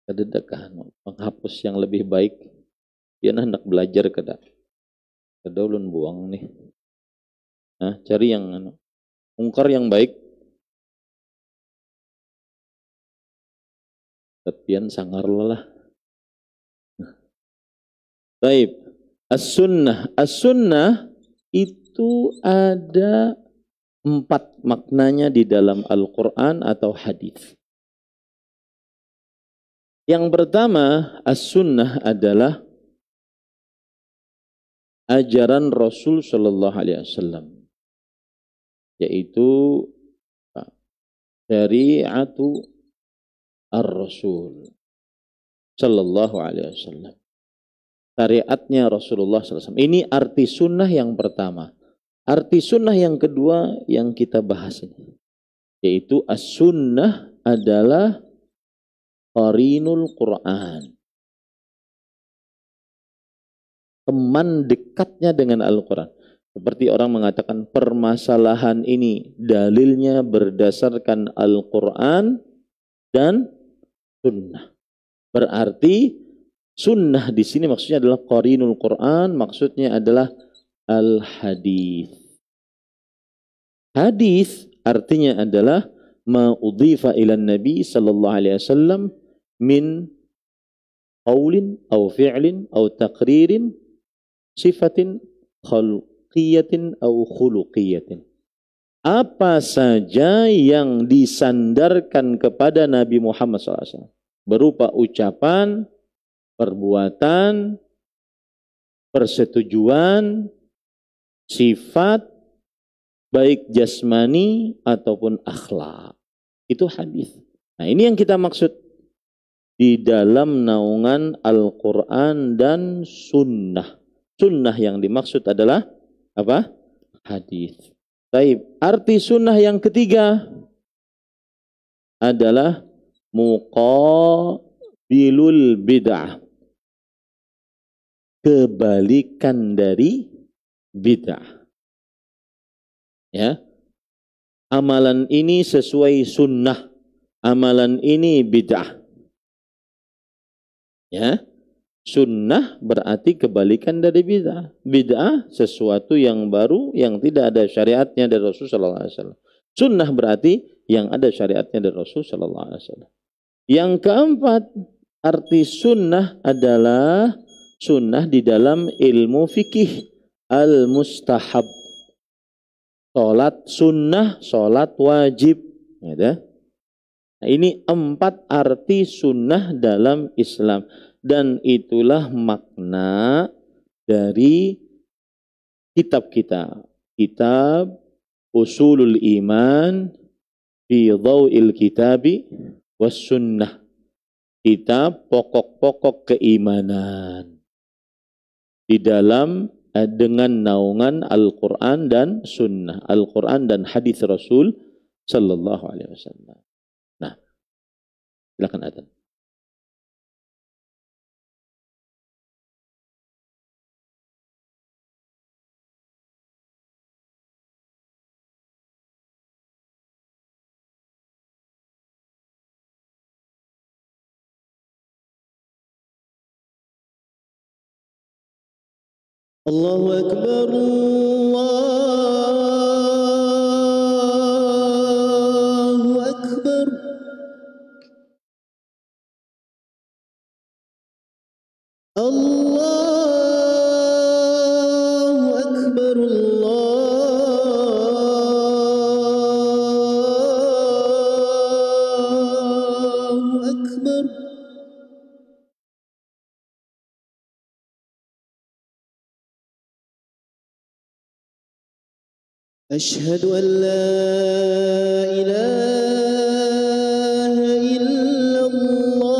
kededekan penghapus yang lebih baik, dia hendak belajar kada ulun buang nih. Nah, cari yang mungkar yang baik. Tapian sangar lah. Baik. As-Sunnah. As-Sunnah itu ada 4 maknanya di dalam Al-Quran atau hadis. Yang pertama, as-sunnah adalah ajaran Rasul Shallallahu Alaihi Wasallam, yaitu syariatu ar-Rasul Shallallahu Alaihi Wasallam. Syariatnya Rasulullah SAW. Ini arti sunnah yang pertama. Arti sunnah yang kedua yang kita bahas ini, yaitu as-sunnah adalah qarinul Quran. Teman dekatnya dengan Al-Quran. Seperti orang mengatakan permasalahan ini dalilnya berdasarkan Al-Quran dan sunnah. Berarti sunnah di sini maksudnya adalah qarinul Quran, maksudnya adalah al-hadis. Hadis artinya adalah ma udhifa ila Nabi sallallahu alaihi wasallam min qaulin aw fi'lin aw taqririn sifatin khalqiyatin aw khuluqiyatin. Apa saja yang disandarkan kepada Nabi Muhammad SAW berupa ucapan, perbuatan, persetujuan, sifat, baik jasmani ataupun akhlak. Itu hadis. Nah, ini yang kita maksud di dalam naungan Al-Quran dan Sunnah. Sunnah yang dimaksud adalah apa? Hadis. Baik. Arti Sunnah yang ketiga adalah muqabilul bid'ah. Kebalikan dari bid'ah. Ya. Amalan ini sesuai sunnah. Amalan ini bid'ah. Ya. Sunnah berarti kebalikan dari bid'ah. Bid'ah sesuatu yang baru yang tidak ada syariatnya dari Rasulullah SAW. Sunnah berarti yang ada syariatnya dari Rasulullah SAW. Yang keempat, arti sunnah adalah sunnah di dalam ilmu fikih. Al-mustahab. Salat sunnah, salat wajib. Nah, ini 4 arti sunnah dalam Islam. Dan itulah makna dari kitab kita. Kitab Usulul Iman fi Dhawil Kitabi was Sunnah. Kitab pokok-pokok keimanan. Di dalam dengan naungan Al-Quran dan Sunnah. Al-Quran dan hadis Rasul Sallallahu Alaihi Wasallam. Nah, silakan Adzan. Allahu Akbar, Allahu Akbar. Allahu Akbar, Allahu Akbar. أشهد أن لا إله إلا الله.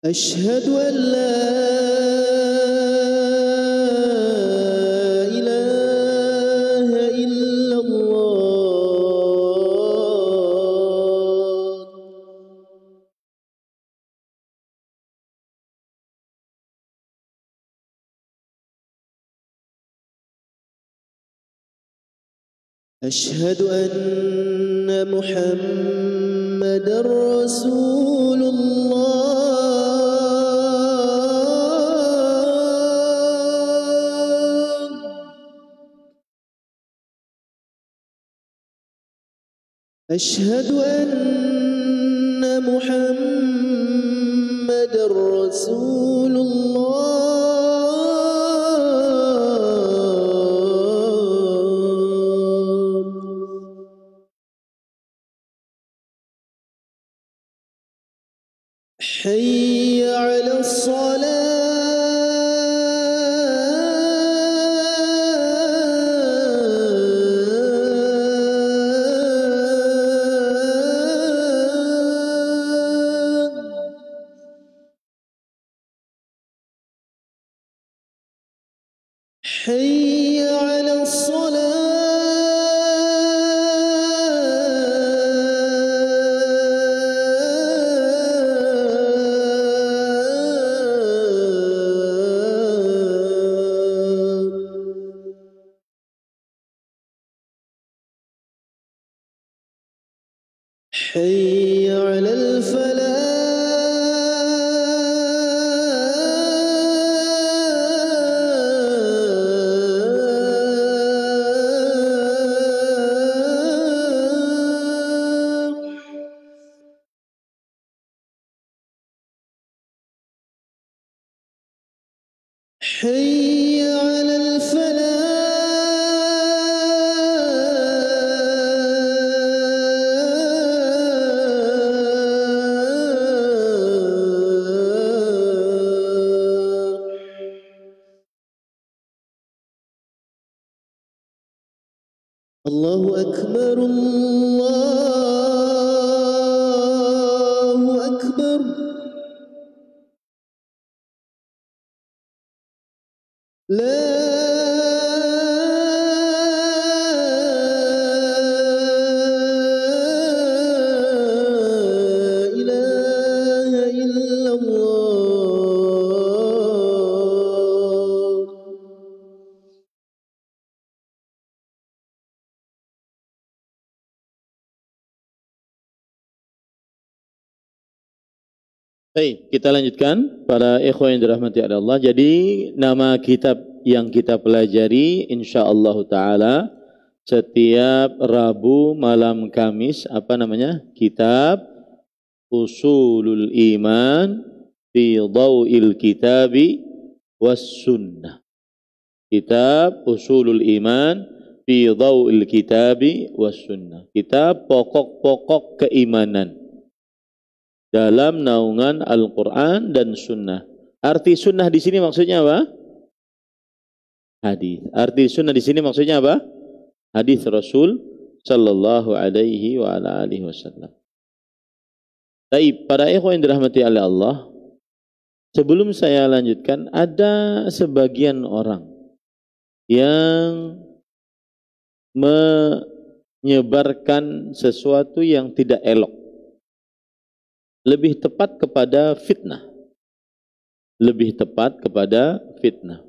أشهد أن لا إله إلا الله. أشهد أن محمدًا رسول الله. أشهد أن محمدًا رسول الله. حي على الصلاة. حي على الصلاة. حي على الفلاح. حي على الفلاح. الله أكبر، الله أكبر. لا إله إلا الله. Baik, kita lanjutkan para ikhwan yang dirahmati Allah. Jadi nama kitab yang kita pelajari insyaallah taala setiap Rabu malam Kamis apa namanya? Kitab Usulul Iman fi Dhau'il Kitabi was Sunnah. Kitab Usulul Iman fi Dhau'il Kitabi was Sunnah. Kitab pokok-pokok keimanan dalam naungan Al-Quran dan Sunnah. Arti Sunnah di sini maksudnya apa? Hadis. Arti Sunnah di sini maksudnya apa? Hadis Rasul Sallallahu Alaihi wa ala alihi Wasallam. Baik, para ikhwan yang dirahmati oleh Allah, sebelum saya lanjutkan, ada sebagian orang yang menyebarkan sesuatu yang tidak elok. Lebih tepat kepada fitnah. Lebih tepat kepada fitnah.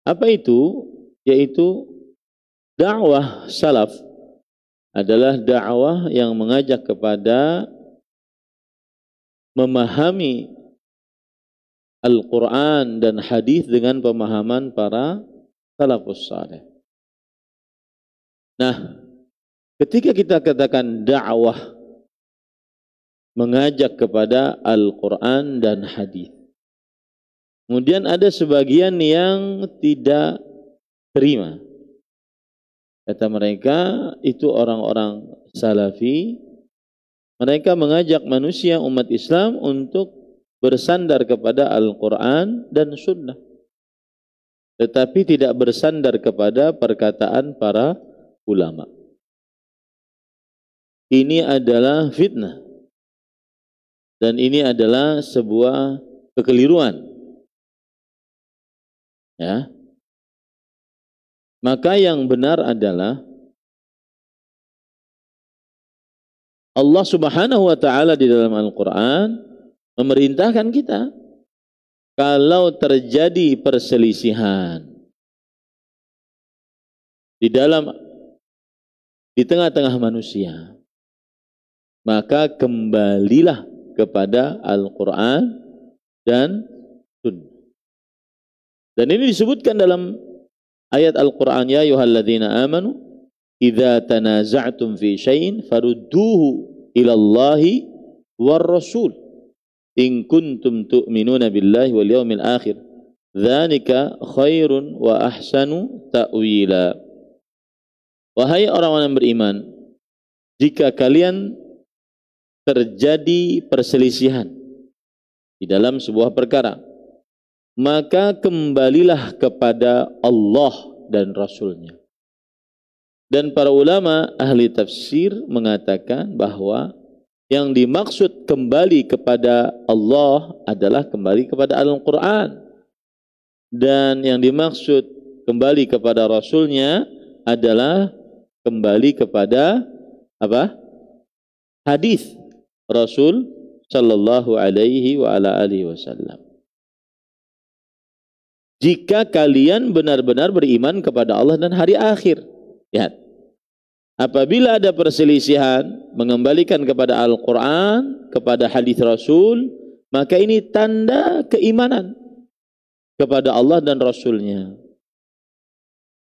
Apa itu? Yaitu dakwah salaf adalah dakwah yang mengajak kepada memahami Al-Quran dan hadis dengan pemahaman para salafus saleh. Nah, ketika kita katakan dakwah mengajak kepada Al-Quran dan hadis, kemudian ada sebagian yang tidak terima. Kata mereka itu orang-orang salafi, mereka mengajak manusia umat Islam untuk bersandar kepada Al-Quran dan Sunnah, tetapi tidak bersandar kepada perkataan para ulama. Ini adalah fitnah dan ini adalah sebuah kekeliruan. Ya. Maka yang benar adalah Allah Subhanahu wa taala di dalam Al-Qur'an memerintahkan kita kalau terjadi perselisihan di tengah-tengah manusia, maka kembalilah kepada Al-Qur'an dan Sunnah. Dan ini disebutkan dalam ayat Al-Quran, ya ayyuhalladzina amanu idza tanaza'tum fi syai'in farudduhu ila Allahi war rasul in kuntum tu'minuna billahi wal yawmil akhir dzalika khairun wa ahsanu ta'wila. Wahai orang-orang yang beriman, jika kalian terjadi perselisihan di dalam sebuah perkara, maka kembalilah kepada Allah dan Rasulnya. Dan para ulama ahli tafsir mengatakan bahwa yang dimaksud kembali kepada Allah adalah kembali kepada Al-Quran, dan yang dimaksud kembali kepada Rasulnya adalah kembali kepada apa? Hadis Rasul sallallahu alaihi wa ala alihi wasallam. Jika kalian benar-benar beriman kepada Allah dan hari akhir. Lihat, apabila ada perselisihan mengembalikan kepada Al-Quran, kepada hadis Rasul, maka ini tanda keimanan kepada Allah dan Rasulnya.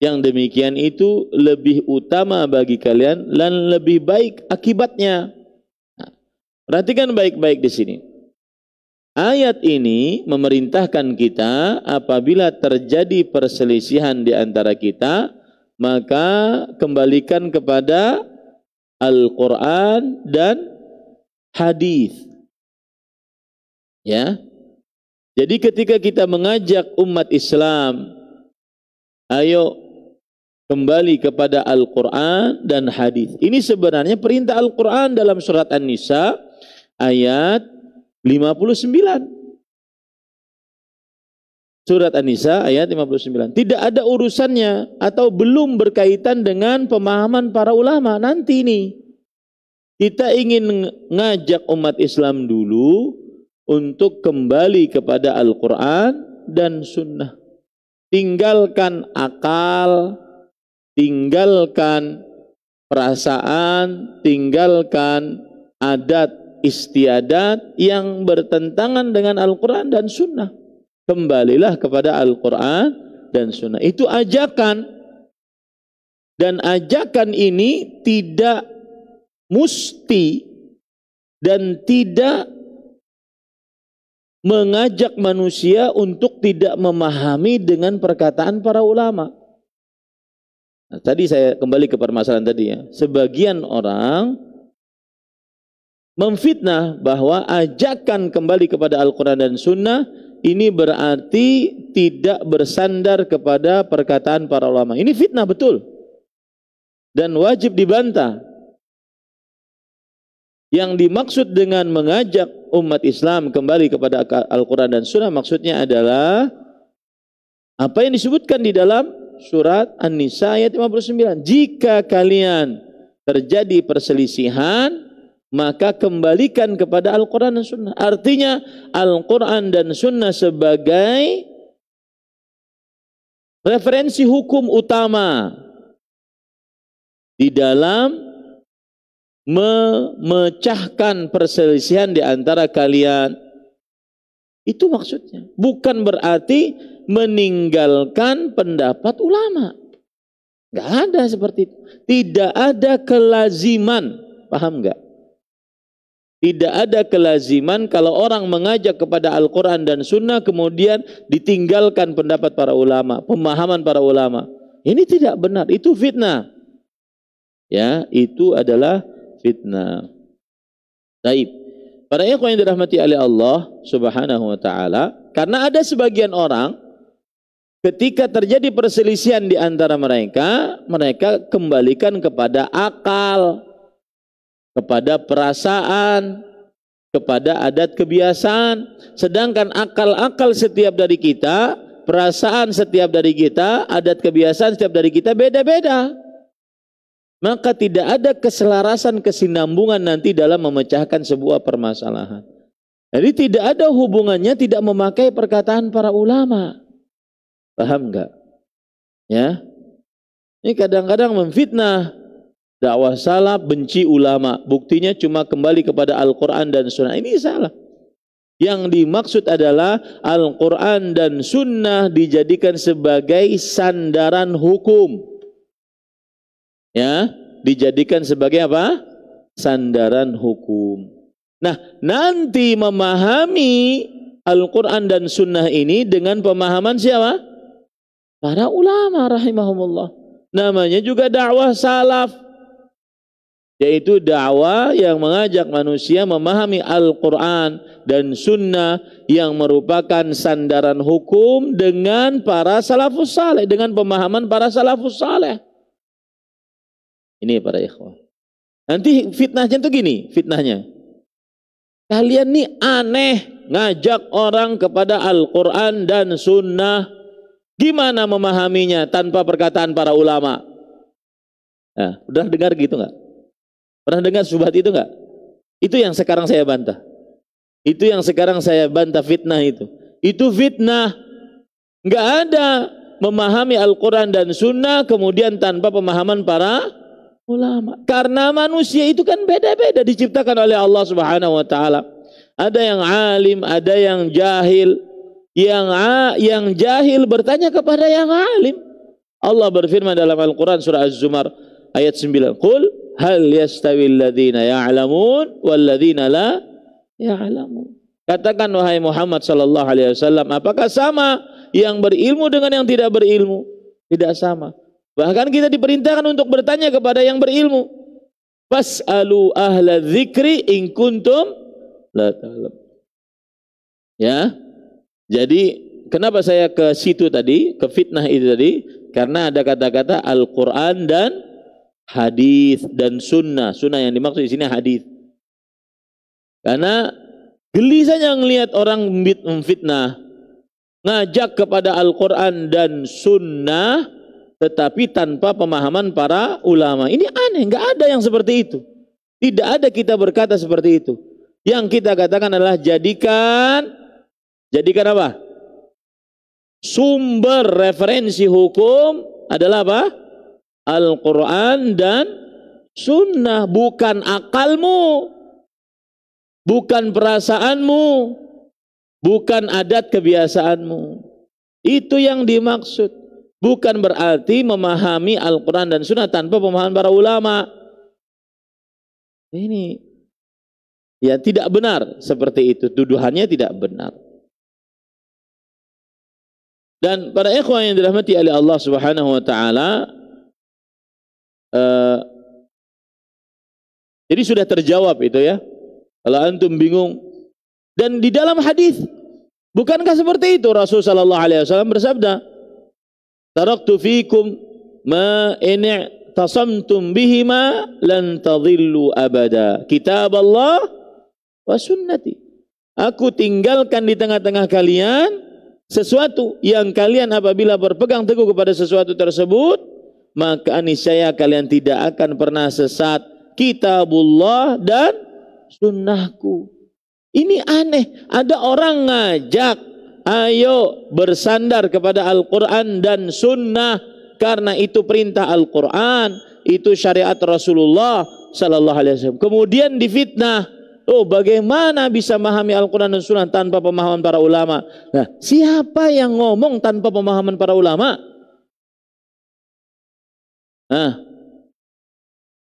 Yang demikian itu lebih utama bagi kalian dan lebih baik akibatnya. Nah, perhatikan baik-baik di sini. Ayat ini memerintahkan kita apabila terjadi perselisihan di antara kita, maka kembalikan kepada Al-Quran dan hadis. Ya. Jadi ketika kita mengajak umat Islam, ayo kembali kepada Al-Quran dan hadis. Ini sebenarnya perintah Al-Quran dalam surat An-Nisa ayat 59. Surat An-Nisa ayat 59. Tidak ada urusannya atau belum berkaitan dengan pemahaman para ulama. Nanti ini kita ingin ngajak umat Islam dulu untuk kembali kepada Al-Quran dan Sunnah. Tinggalkan akal, tinggalkan perasaan, tinggalkan adat istiadat yang bertentangan dengan Al-Quran dan Sunnah. Kembalilah kepada Al-Quran dan Sunnah. Itu ajakan. Dan ajakan ini tidak musti dan tidak mengajak manusia untuk tidak memahami dengan perkataan para ulama. Nah, tadi saya kembali ke permasalahan tadi ya. Sebagian orang memfitnah bahwa ajakan kembali kepada Al-Quran dan Sunnah ini berarti tidak bersandar kepada perkataan para ulama. Ini fitnah betul dan wajib dibantah. Yang dimaksud dengan mengajak umat Islam kembali kepada Al-Quran dan Sunnah maksudnya adalah apa yang disebutkan di dalam surat An-Nisa ayat 59. Jika kalian terjadi perselisihan, maka kembalikan kepada Al-Quran dan Sunnah. Artinya Al-Quran dan Sunnah sebagai referensi hukum utama di dalam memecahkan perselisihan di antara kalian. Itu maksudnya. Bukan berarti meninggalkan pendapat ulama. Nggak ada seperti itu. Tidak ada kelaziman. Paham nggak? Tidak ada kelaziman kalau orang mengajak kepada Al-Quran dan Sunnah kemudian ditinggalkan pendapat para ulama, pemahaman para ulama. Ini tidak benar. Itu fitnah. Ya, itu adalah fitnah. Baik. Para ikhwan yang dirahmati oleh Allah Subhanahu wa taala, karena ada sebagian orang ketika terjadi perselisihan di antara mereka, mereka kembalikan kepada akal, kepada perasaan, kepada adat kebiasaan. Sedangkan akal-akal setiap dari kita, perasaan setiap dari kita, adat kebiasaan setiap dari kita beda-beda. Maka tidak ada keselarasan, kesinambungan nanti dalam memecahkan sebuah permasalahan. Jadi tidak ada hubungannya tidak memakai perkataan para ulama. Paham enggak? Ya. Ini kadang-kadang memfitnah, dakwah salaf, benci ulama. Buktinya cuma kembali kepada Al-Quran dan Sunnah. Ini salah. Yang dimaksud adalah Al-Quran dan Sunnah dijadikan sebagai sandaran hukum. Ya, dijadikan sebagai apa? Sandaran hukum. Nah, nanti memahami Al-Quran dan Sunnah ini dengan pemahaman siapa? Para ulama rahimahumullah. Namanya juga dakwah salaf, yaitu dakwah yang mengajak manusia memahami Al-Quran dan Sunnah yang merupakan sandaran hukum dengan para salafus saleh, dengan pemahaman para salafus saleh. Ini para ikhwah. Nanti fitnahnya itu gini, fitnahnya. Kalian nih aneh ngajak orang kepada Al-Quran dan Sunnah. Gimana memahaminya tanpa perkataan para ulama? Nah, udah dengar gitu nggak? Pernah dengar syubhat itu nggak? Itu yang sekarang saya bantah. Itu yang sekarang saya bantah fitnah itu. Itu fitnah. Nggak ada memahami Al-Quran dan Sunnah kemudian tanpa pemahaman para ulama. Karena manusia itu kan beda-beda diciptakan oleh Allah Subhanahu wa taala. Ada yang alim, ada yang jahil. Yang jahil bertanya kepada yang alim. Allah berfirman dalam Al-Quran surah Az-Zumar ayat 9. Qul hal yastawil ladzina ya'lamun wal ladzina la ya'lamun. Katakan wahai Muhammad sallallahu alaihi wasallam, apakah sama yang berilmu dengan yang tidak berilmu? Tidak sama. Bahkan kita diperintahkan untuk bertanya kepada yang berilmu. Fas'alu ahla dzikri in kuntum la ta'lam. Ya. Jadi kenapa saya ke situ tadi, ke fitnah itu tadi? Karena ada kata-kata Al-Quran dan hadis dan sunnah. Sunnah yang dimaksud di sini hadis. Karena geli saja ngelihat orang memfitnah, ngajak kepada Al-Quran dan sunnah, tetapi tanpa pemahaman para ulama. Ini aneh, nggak ada yang seperti itu. Tidak ada kita berkata seperti itu. Yang kita katakan adalah jadikan apa? Sumber referensi hukum adalah apa? Al-Quran dan Sunnah, bukan akalmu, bukan perasaanmu, bukan adat kebiasaanmu. Itu yang dimaksud. Bukan berarti memahami Al-Quran dan Sunnah tanpa pemahaman para ulama. Ini ya tidak benar seperti itu. Tuduhannya tidak benar. Dan para ikhwan yang dirahmati oleh Allah Subhanahu wa taala, jadi sudah terjawab itu ya. Kalau antum bingung, dan di dalam hadis bukankah seperti itu Rasul sallallahu alaihi wasallam bersabda, "Taraktu fikum ma in tasamtum bihima lan tadhillu abada. Kitab Allah wa sunnati." Aku tinggalkan di tengah-tengah kalian sesuatu yang kalian apabila berpegang teguh kepada sesuatu tersebut, maka niscaya kalian tidak akan pernah sesat. Kitabullah dan sunnahku. Ini aneh. Ada orang ngajak, ayo bersandar kepada Al-Quran dan Sunnah, karena itu perintah Al-Quran, itu syariat Rasulullah sallallahu alaihi wasallam. Kemudian difitnah. Oh, bagaimana bisa memahami Al-Quran dan Sunnah tanpa pemahaman para ulama? Nah, siapa yang ngomong tanpa pemahaman para ulama? Nah,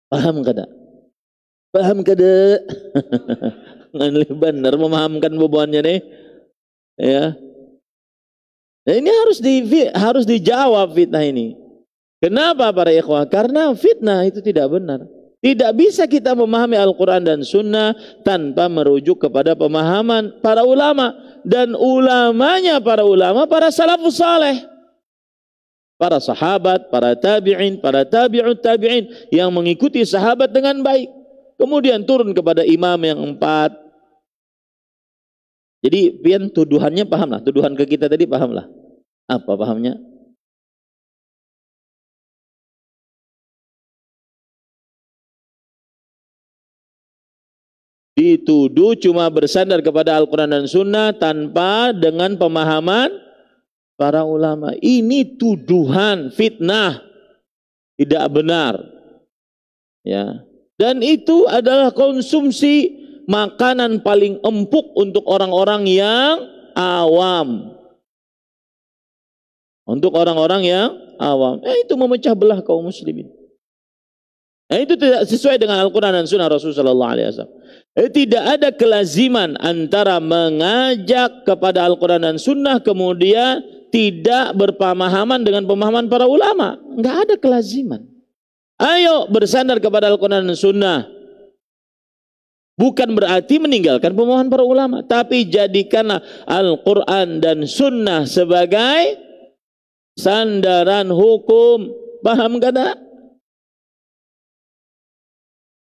paham kada? Paham kada? Ngan benar memahamkan bebannya nih. Ya. Nah, ini harus dijawab fitnah ini. Kenapa para ikhwah? Karena fitnah itu tidak benar. Tidak bisa kita memahami Al-Quran dan Sunnah tanpa merujuk kepada pemahaman para ulama. Dan ulamanya para ulama, para salafus saleh. Para sahabat, para tabi'in, para tabi'ut tabi'in yang mengikuti sahabat dengan baik. Kemudian turun kepada imam yang 4. Jadi pian tuduhannya pahamlah. Tuduhan ke kita tadi pahamlah. Apa pahamnya? Dituduh cuma bersandar kepada Al-Quran dan Sunnah tanpa dengan pemahaman para ulama. Ini tuduhan, fitnah, tidak benar. Ya. Dan itu adalah konsumsi makanan paling empuk untuk orang-orang yang awam. Untuk orang-orang yang awam. Itu memecah belah kaum muslimin. Itu tidak sesuai dengan Al-Quran dan Sunnah Rasulullah SAW. Tidak ada kelaziman antara mengajak kepada Al-Quran dan Sunnah kemudian tidak berpemahaman dengan pemahaman para ulama. Enggak ada kelaziman. Ayo bersandar kepada Al-Quran dan Sunnah. Bukan berarti meninggalkan pemahaman para ulama, tapi jadikanlah Al-Quran dan Sunnah sebagai sandaran hukum. Paham kada?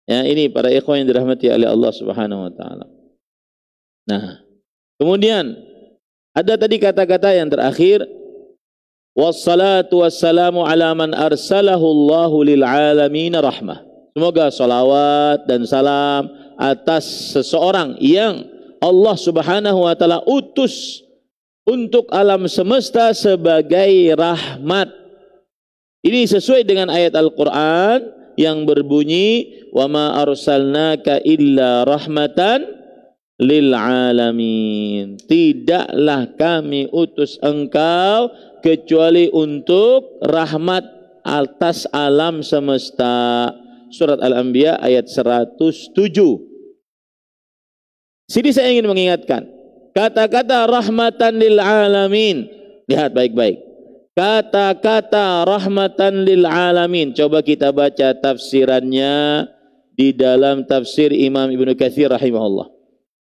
Ya, ini para ikhwan yang dirahmati oleh Allah Subhanahu wa taala. Nah, kemudian ada tadi kata-kata yang terakhir, wassalatu wassalamu ala man arsalahu Allahu lil alamin rahmah. Semoga salawat dan salam atas seseorang yang Allah Subhanahu wa taala utus untuk alam semesta sebagai rahmat. Ini sesuai dengan ayat Al-Qur'an yang berbunyi wa ma arsalnaka illa rahmatan lil alamin. Tidaklah kami utus engkau kecuali untuk rahmat atas alam semesta. Surat Al-Anbiya ayat 107. Sini saya ingin mengingatkan kata-kata rahmatan lil alamin. Lihat baik-baik. Kata-kata rahmatan lil alamin. Coba kita baca tafsirannya di dalam tafsir Imam Ibnu Katsir rahimahullah.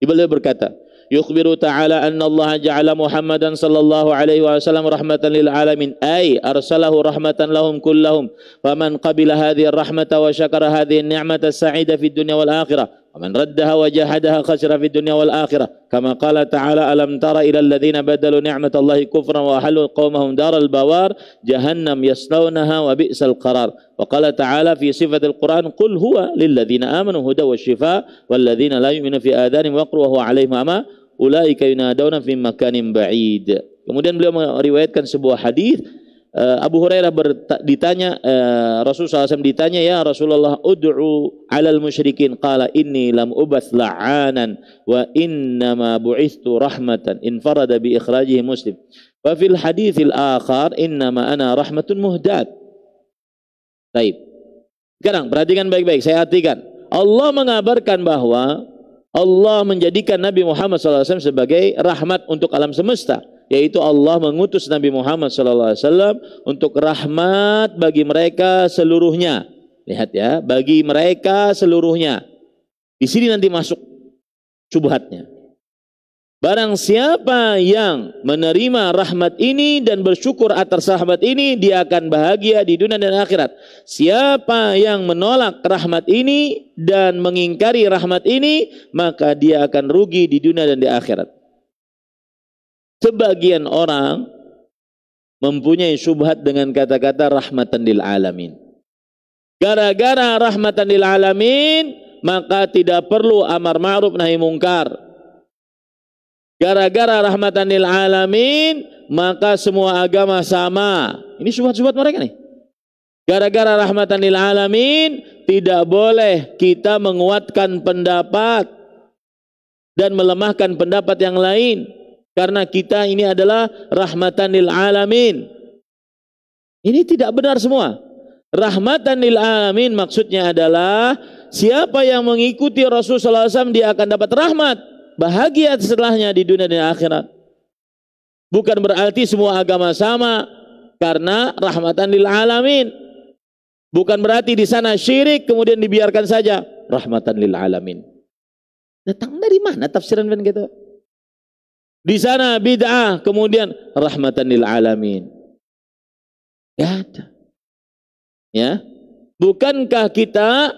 Beliau berkata, yukhbiru ta'ala anna Allah ja'ala Muhammadan sallallahu alaihi wasallam rahmatan lil alamin, ay arsalahu rahmatan lahum kullahum. Faman qabila hadhihi ar-rahmata wa syakara hadhihi an-ni'mata as-sa'ida fid dunya wal akhirah. ومن ردها وجحدها خسر في الدنيا والآخرة كما قال تعالى ألم تر إلى الذين بدلوا نعمة الله كفرا وأحلوا قومهم دار البوار جهنم يصلونها وبئس القرار وقال تعالى في صفة القرآن قل هو للذين آمنوا هدى والشفاء والذين لا يؤمنون في آذانهم وقر وهو عليهم أما أولئك ينادون في مكان بعيد. Kemudian beliau meriwayatkan sebuah hadis. Abu Hurairah ditanya, Rasulullah SAW ditanya, ya Rasulullah, ud'u alal musyrikin, qala inni lam ubath la'anan wa innama bu'ithtu rahmatan, infarada bi ikhrajihi Muslim, wa fil hadithil akhar innama ana rahmatun muhdad. Baik, sekarang perhatikan baik-baik, saya artikan. Allah mengabarkan bahwa Allah menjadikan Nabi Muhammad SAW sebagai rahmat untuk alam semesta, yaitu Allah mengutus Nabi Muhammad SAW untuk rahmat bagi mereka seluruhnya. Lihat ya, bagi mereka seluruhnya. Di sini nanti masuk syubhatnya. Barang siapa yang menerima rahmat ini dan bersyukur atas rahmat ini, dia akan bahagia di dunia dan akhirat. Siapa yang menolak rahmat ini dan mengingkari rahmat ini, maka dia akan rugi di dunia dan di akhirat. Sebagian orang mempunyai syubhat dengan kata-kata rahmatan lil alamin. Gara-gara rahmatan lil alamin, maka tidak perlu amar ma'ruf nahi mungkar. Gara-gara rahmatan lil alamin, maka semua agama sama. Ini syubhat-syubhat mereka nih. Gara-gara rahmatan lil alamin, tidak boleh kita menguatkan pendapat dan melemahkan pendapat yang lain. Karena kita ini adalah rahmatan lil alamin. Ini tidak benar semua. Rahmatan lil alamin maksudnya adalah siapa yang mengikuti Rasulullah SAW dia akan dapat rahmat, bahagia setelahnya di dunia dan akhirat. Bukan berarti semua agama sama karena rahmatan lil alamin. Bukan berarti di sana syirik kemudian dibiarkan saja rahmatan lil alamin. Datang dari mana tafsiran begitu? Di sana bid'ah kemudian rahmatan lil alamin. Ya ada. Ya. Bukankah kita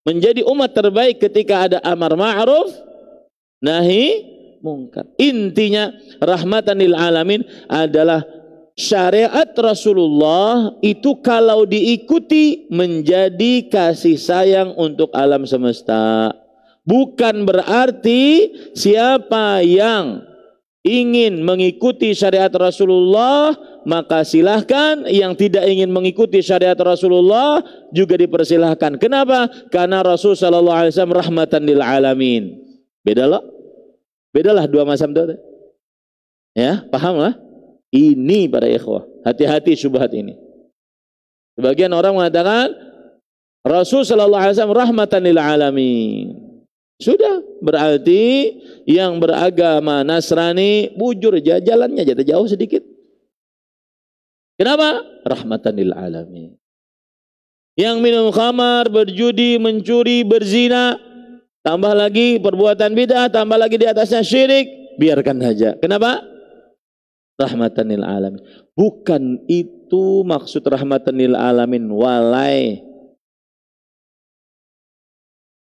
menjadi umat terbaik ketika ada amar ma'ruf nahi mungkar? Intinya rahmatan lil alamin adalah syariat Rasulullah itu kalau diikuti menjadi kasih sayang untuk alam semesta. Bukan berarti siapa yang ingin mengikuti syariat Rasulullah maka silahkan, yang tidak ingin mengikuti syariat Rasulullah juga dipersilahkan. Kenapa? Karena Rasul sallallahu alaihi wasallam rahmatan lil alamin. Bedalah dua macam itu. Ya, pahamlah? Ini para ikhwah, hati-hati syubhat ini. Sebagian orang mengatakan Rasul sallallahu alaihi wasallam rahmatan lil alamin. Sudah, berarti yang beragama Nasrani bujur aja jalannya jatuh jauh sedikit. Kenapa? Rahmatan lil alamin. Yang minum khamar, berjudi, mencuri, berzina, tambah lagi perbuatan bid'ah, tambah lagi di atasnya syirik, biarkan saja. Kenapa? Rahmatan lil alamin. Bukan itu maksud rahmatan lil alamin walai.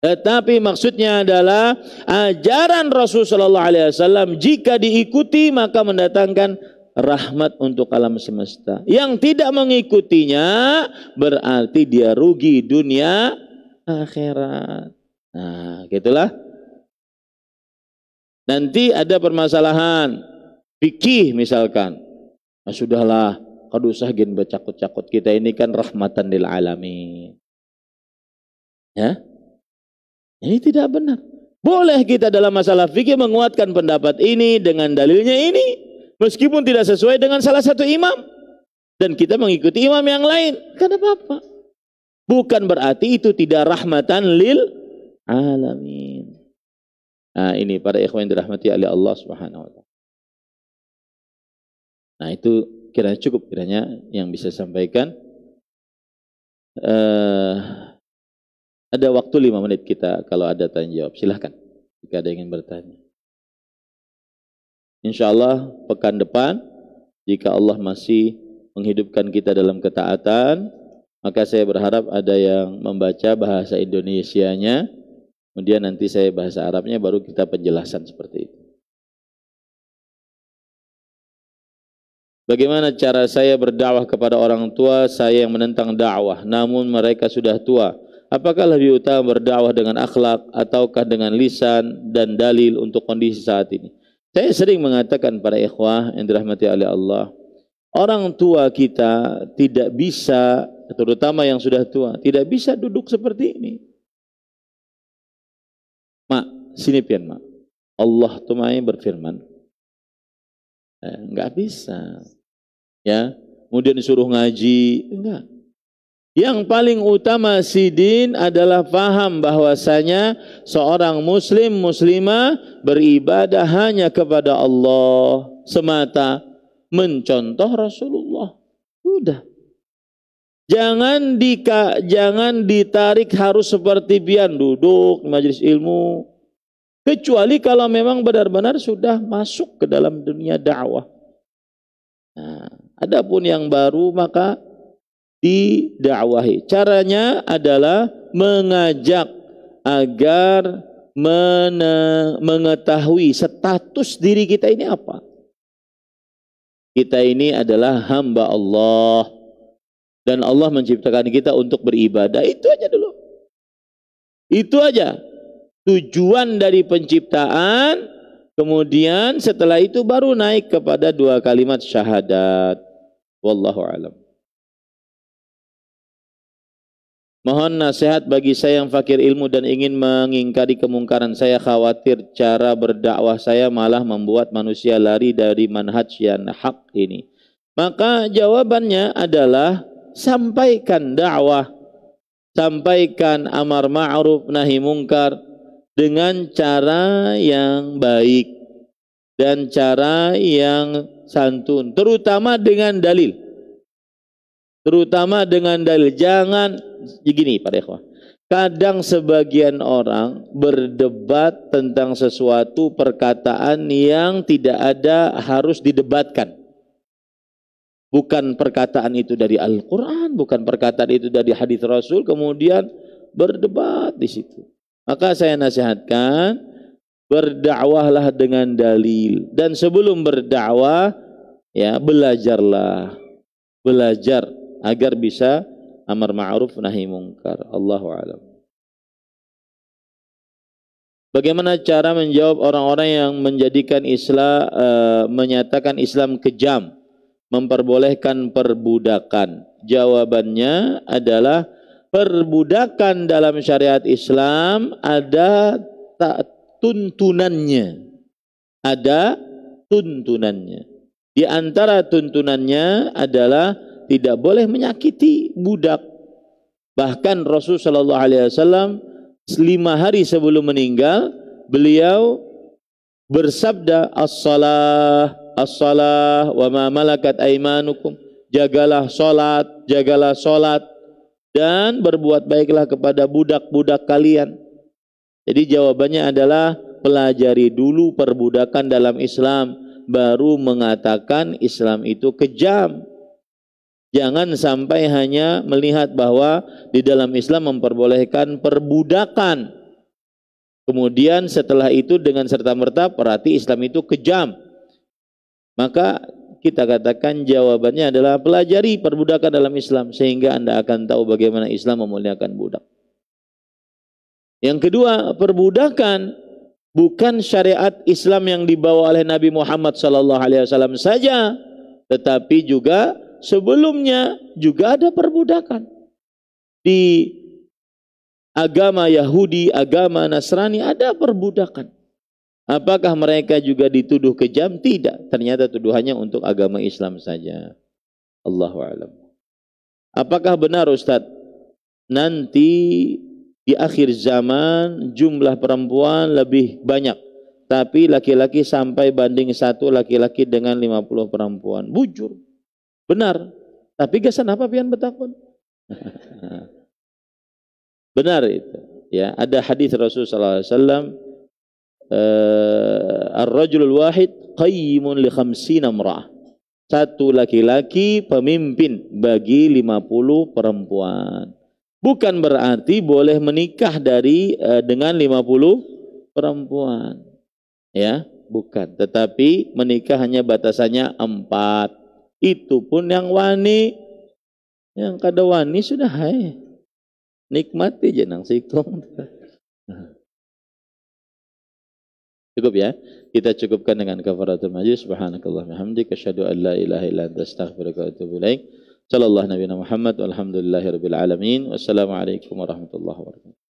Tetapi maksudnya adalah ajaran Rasul sallallahu alaihi wasallam jika diikuti maka mendatangkan rahmat untuk alam semesta. Yang tidak mengikutinya berarti dia rugi dunia akhirat. Nah, gitulah. Nanti ada permasalahan fikih misalkan. Nah, sudahlah, kada usah gin bercakut-cakut, kita ini kan rahmatan lil alamin. Ya? Ini tidak benar. Boleh kita dalam masalah fikih menguatkan pendapat ini dengan dalilnya ini, meskipun tidak sesuai dengan salah satu imam, dan kita mengikuti imam yang lain, kan apa-apa. Bukan berarti itu tidak rahmatan lil alamin. Nah, ini para ikhwan yang dirahmati oleh Allah Subhanahu wa taala. Nah, itu kiranya cukup kiranya yang bisa sampaikan. Ada waktu 5 menit kita kalau ada tanya jawab. Silahkan jika ada yang ingin bertanya. InsyaAllah pekan depan jika Allah masih menghidupkan kita dalam ketaatan, maka saya berharap ada yang membaca bahasa Indonesianya, kemudian nanti saya bahasa Arabnya, baru kita penjelasan seperti itu. Bagaimana cara saya berdakwah kepada orang tua saya yang menentang dakwah namun mereka sudah tua? Apakah lebih utama berdakwah dengan akhlak ataukah dengan lisan dan dalil untuk kondisi saat ini? Saya sering mengatakan para ikhwah yang dirahmati oleh Allah, orang tua kita tidak bisa, terutama yang sudah tua, tidak bisa duduk seperti ini. Mak, sini pian mak. Allah tumai berfirman. Enggak bisa. Ya, kemudian disuruh ngaji, enggak. Yang paling utama sidin adalah faham bahwasanya seorang muslim muslimah beribadah hanya kepada Allah semata, mencontoh Rasulullah. Sudah. Jangan ditarik harus seperti pian duduk di majelis ilmu, kecuali kalau memang benar-benar sudah masuk ke dalam dunia dakwah. Nah, adapun yang baru maka didakwahi. Caranya adalah mengajak agar mengetahui status diri kita ini apa. Kita ini adalah hamba Allah dan Allah menciptakan kita untuk beribadah. Itu aja dulu. Itu aja tujuan dari penciptaan. Kemudian setelah itu baru naik kepada 2 kalimat syahadat. Wallahu a'lam. Mohon nasihat bagi saya yang fakir ilmu dan ingin mengingkari kemungkaran. Saya khawatir cara berdakwah saya malah membuat manusia lari dari manhaj yang hak ini. Maka jawabannya adalah sampaikan dakwah, sampaikan amar ma'ruf nahi mungkar dengan cara yang baik dan cara yang santun, terutama dengan dalil. Terutama dengan dalil. Jangan begini Pak Ikhwah. Kadang sebagian orang berdebat tentang sesuatu perkataan yang tidak ada harus didebatkan. Bukan perkataan itu dari Al-Quran, bukan perkataan itu dari hadis Rasul, kemudian berdebat di situ. Maka saya nasihatkan, berdakwahlah dengan dalil. Dan sebelum berdakwah, ya belajarlah. Belajar agar bisa amar ma'ruf nahi mungkar. Allahu a'lam. Bagaimana cara menjawab orang-orang yang menjadikan Islam menyatakan Islam kejam, memperbolehkan perbudakan? Jawabannya adalah perbudakan dalam syariat Islam ada tuntunannya. Ada tuntunannya. Di antara tuntunannya adalah tidak boleh menyakiti budak. Bahkan Rasul sallallahu alaihi wasallam 5 hari sebelum meninggal, beliau bersabda, as-salah, as-salah wa ma malakat aimanukum. Jagalah salat dan berbuat baiklah kepada budak-budak kalian. Jadi jawabannya adalah pelajari dulu perbudakan dalam Islam, baru mengatakan Islam itu kejam. Jangan sampai hanya melihat bahwa di dalam Islam memperbolehkan perbudakan. Kemudian setelah itu dengan serta-merta berarti Islam itu kejam. Maka kita katakan jawabannya adalah pelajari perbudakan dalam Islam sehingga Anda akan tahu bagaimana Islam memuliakan budak. Yang kedua, perbudakan bukan syariat Islam yang dibawa oleh Nabi Muhammad SAW saja, tetapi juga sebelumnya juga ada perbudakan. Di agama Yahudi, agama Nasrani ada perbudakan. Apakah mereka juga dituduh kejam? Tidak. Ternyata tuduhannya untuk agama Islam saja. Allahu a'lam. Apakah benar Ustadz, nanti di akhir zaman jumlah perempuan lebih banyak, tapi laki-laki sampai banding 1 laki-laki dengan 50 perempuan? Bujur. Benar. Tapi gasan apa pian betakun? Benar itu. Ya, ada hadis Rasulullah SAW, ar-rajulul wahid qayyimun li 50 imra'ah. Satu laki-laki pemimpin bagi 50 perempuan. Bukan berarti boleh menikah dengan 50 perempuan. Ya, bukan. Tetapi menikah hanya batasannya 4. Itu pun yang wani. Yang kada wani sudah hai. Nikmati jenang sikong. Cukup ya. Kita cukupkan dengan kafaratul majlis. Subhanakallah bihamdika asyhadu an la ilaha illa anta astaghfiruka wa atubu ilaik. Sallallahu nabiyana Muhammad walhamdulillahirabbil alamin. Wassalamualaikum warahmatullahi wabarakatuh.